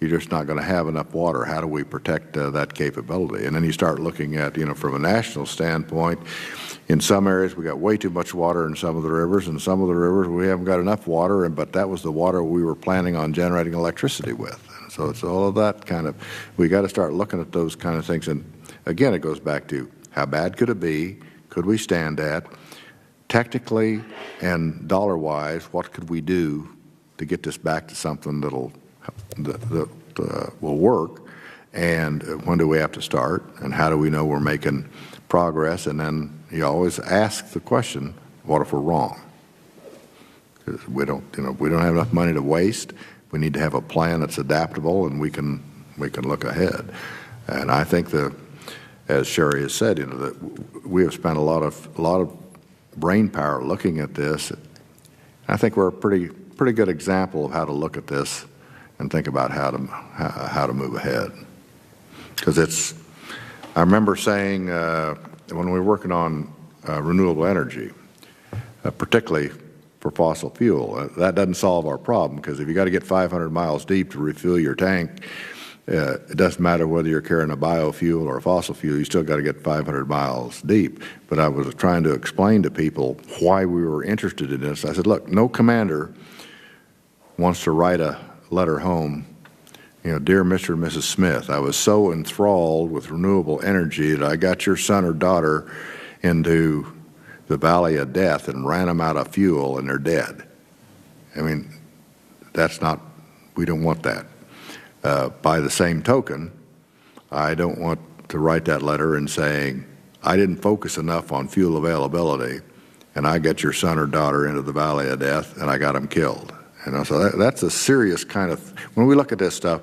you're just not going to have enough water. How do we protect that capability? And then you start looking at, you know, from a national standpoint, in some areas we got way too much water in some of the rivers, and some of the rivers we haven't got enough water, but that was the water we were planning on generating electricity with. So it's all of that kind of, we got to start looking at those kind of things. And again, it goes back to how bad could it be? Could we stand at? Technically and dollar-wise, what could we do to get this back to something that will work? And when do we have to start? And how do we know we're making progress? And then you always ask the question, what if we're wrong? Because we don't have enough money to waste. We need to have a plan that's adaptable, and we can look ahead. And I think as Sherry has said, you know, that we have spent a lot of brain power looking at this. I think we're a pretty good example of how to look at this and think about how to move ahead. Because I remember saying when we were working on renewable energy, particularly for fossil fuel, that doesn't solve our problem, because if you got to get 500 miles deep to refill your tank, it doesn't matter whether you're carrying a biofuel or a fossil fuel, you still got to get 500 miles deep. But I was trying to explain to people why we were interested in this. I said, look, no commander wants to write a letter home, you know, dear Mr. and Mrs. Smith, I was so enthralled with renewable energy that I got your son or daughter into the valley of death and ran them out of fuel and they're dead. I mean, we don't want that. By the same token, I don't want to write that letter and saying, I didn't focus enough on fuel availability, and I got your son or daughter into the valley of death, and I got them killed. You know, so that's a serious kind of, when we look at this stuff,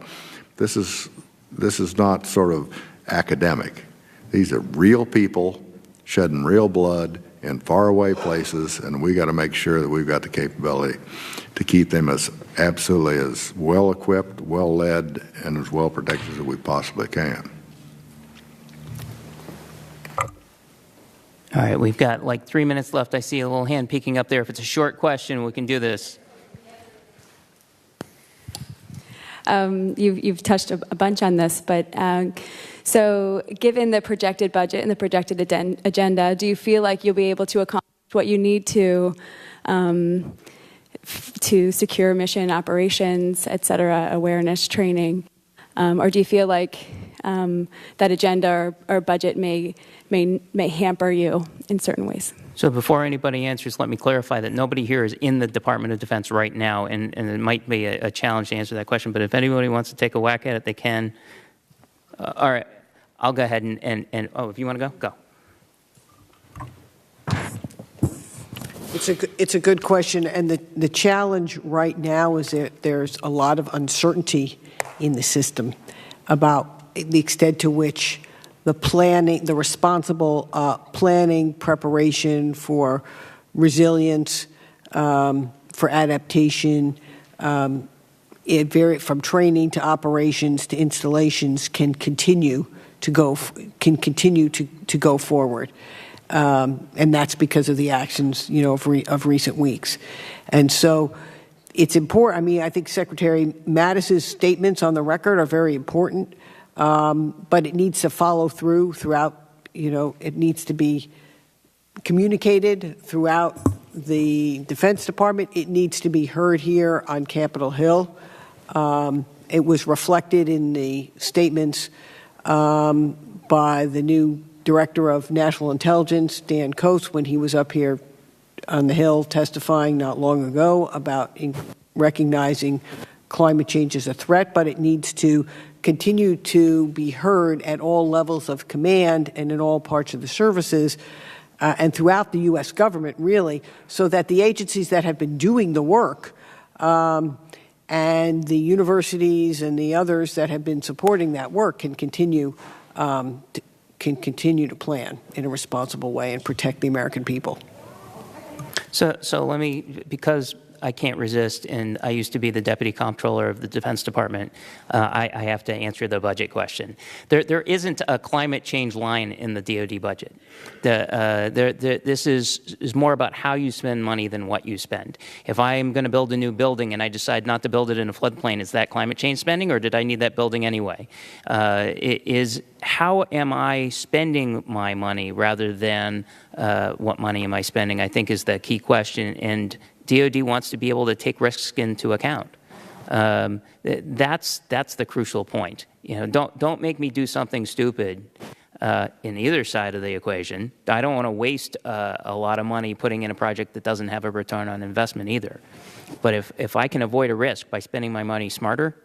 this is not sort of academic. These are real people shedding real blood in faraway places, and we got to make sure that we've got the capability to keep them as absolutely as well equipped, well led, and as well protected as we possibly can. All right, we've got like 3 minutes left. I see a little hand peeking up there. If it's a short question, we can do this. You've touched a bunch on this, but so given the projected budget and the projected agenda, do you feel like you'll be able to accomplish what you need to secure mission operations, et cetera, awareness, training? Or do you feel like that agenda or budget may hamper you in certain ways? So before anybody answers, let me clarify that nobody here is in the Department of Defense right now, and it might be a challenge to answer that question, but if anybody wants to take a whack at it, they can. All right, I'll go ahead and if you want to go. It's a good question, and the challenge right now is that there's a lot of uncertainty in the system about the extent to which the planning, the responsible planning, preparation for resilience, for adaptation, from training to operations to installations can continue to go forward, and that's because of the actions, you know, of recent weeks, and so it's important. I mean, I think Secretary Mattis's statements on the record are very important. But it needs to follow throughout, you know, it needs to be communicated throughout the Defense Department. It needs to be heard here on Capitol Hill. It was reflected in the statements by the new Director of National Intelligence, Dan Coats, when he was up here on the Hill testifying not long ago about recognizing climate change as a threat, but it needs to continue to be heard at all levels of command and in all parts of the services and throughout the U.S. government, really, so that the agencies that have been doing the work and the universities and the others that have been supporting that work can continue can continue to plan in a responsible way and protect the American people. So let me, because I can't resist, and I used to be the Deputy Comptroller of the Defense Department, I have to answer the budget question. There isn't a climate change line in the DoD budget. This is more about how you spend money than what you spend. If I'm going to build a new building and I decide not to build it in a floodplain, is that climate change spending, or did I need that building anyway? It is how am I spending my money rather than what money am I spending, I think is the key question. And DoD wants to be able to take risks into account. That's the crucial point. Don't make me do something stupid in either side of the equation. I don't want to waste a lot of money putting in a project that doesn't have a return on investment either. But if I can avoid a risk by spending my money smarter,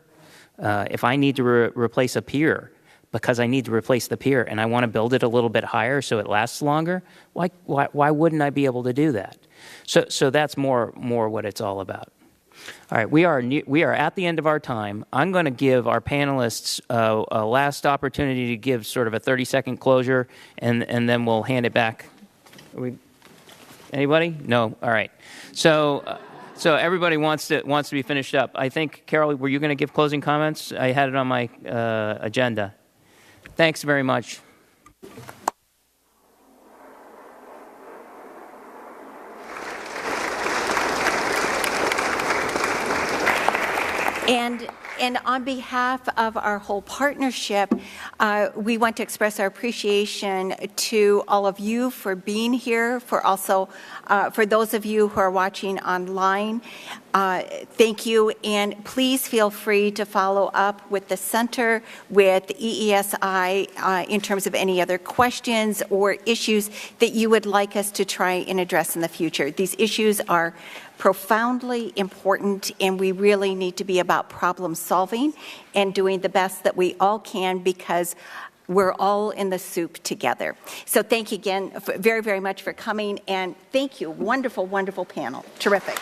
if I need to replace a pier because I need to replace the pier and I want to build it a little bit higher so it lasts longer, why wouldn't I be able to do that? So that's more what it's all about. All right, we are at the end of our time. I'm going to give our panelists a last opportunity to give sort of a 30-second closure, and then we'll hand it back. Anybody? No. All right. So everybody wants to be finished up. I think, Carol, were you going to give closing comments? I had it on my agenda. Thanks very much. And on behalf of our whole partnership, we want to express our appreciation to all of you for being here, for those of you who are watching online. Thank you, and please feel free to follow up with the center, with EESI, in terms of any other questions or issues that you would like us to try and address in the future. These issues are profoundly important, and we really need to be about problem solving and doing the best that we all can, because we're all in the soup together. So thank you again very, very much for coming, and thank you. Wonderful, wonderful panel. Terrific.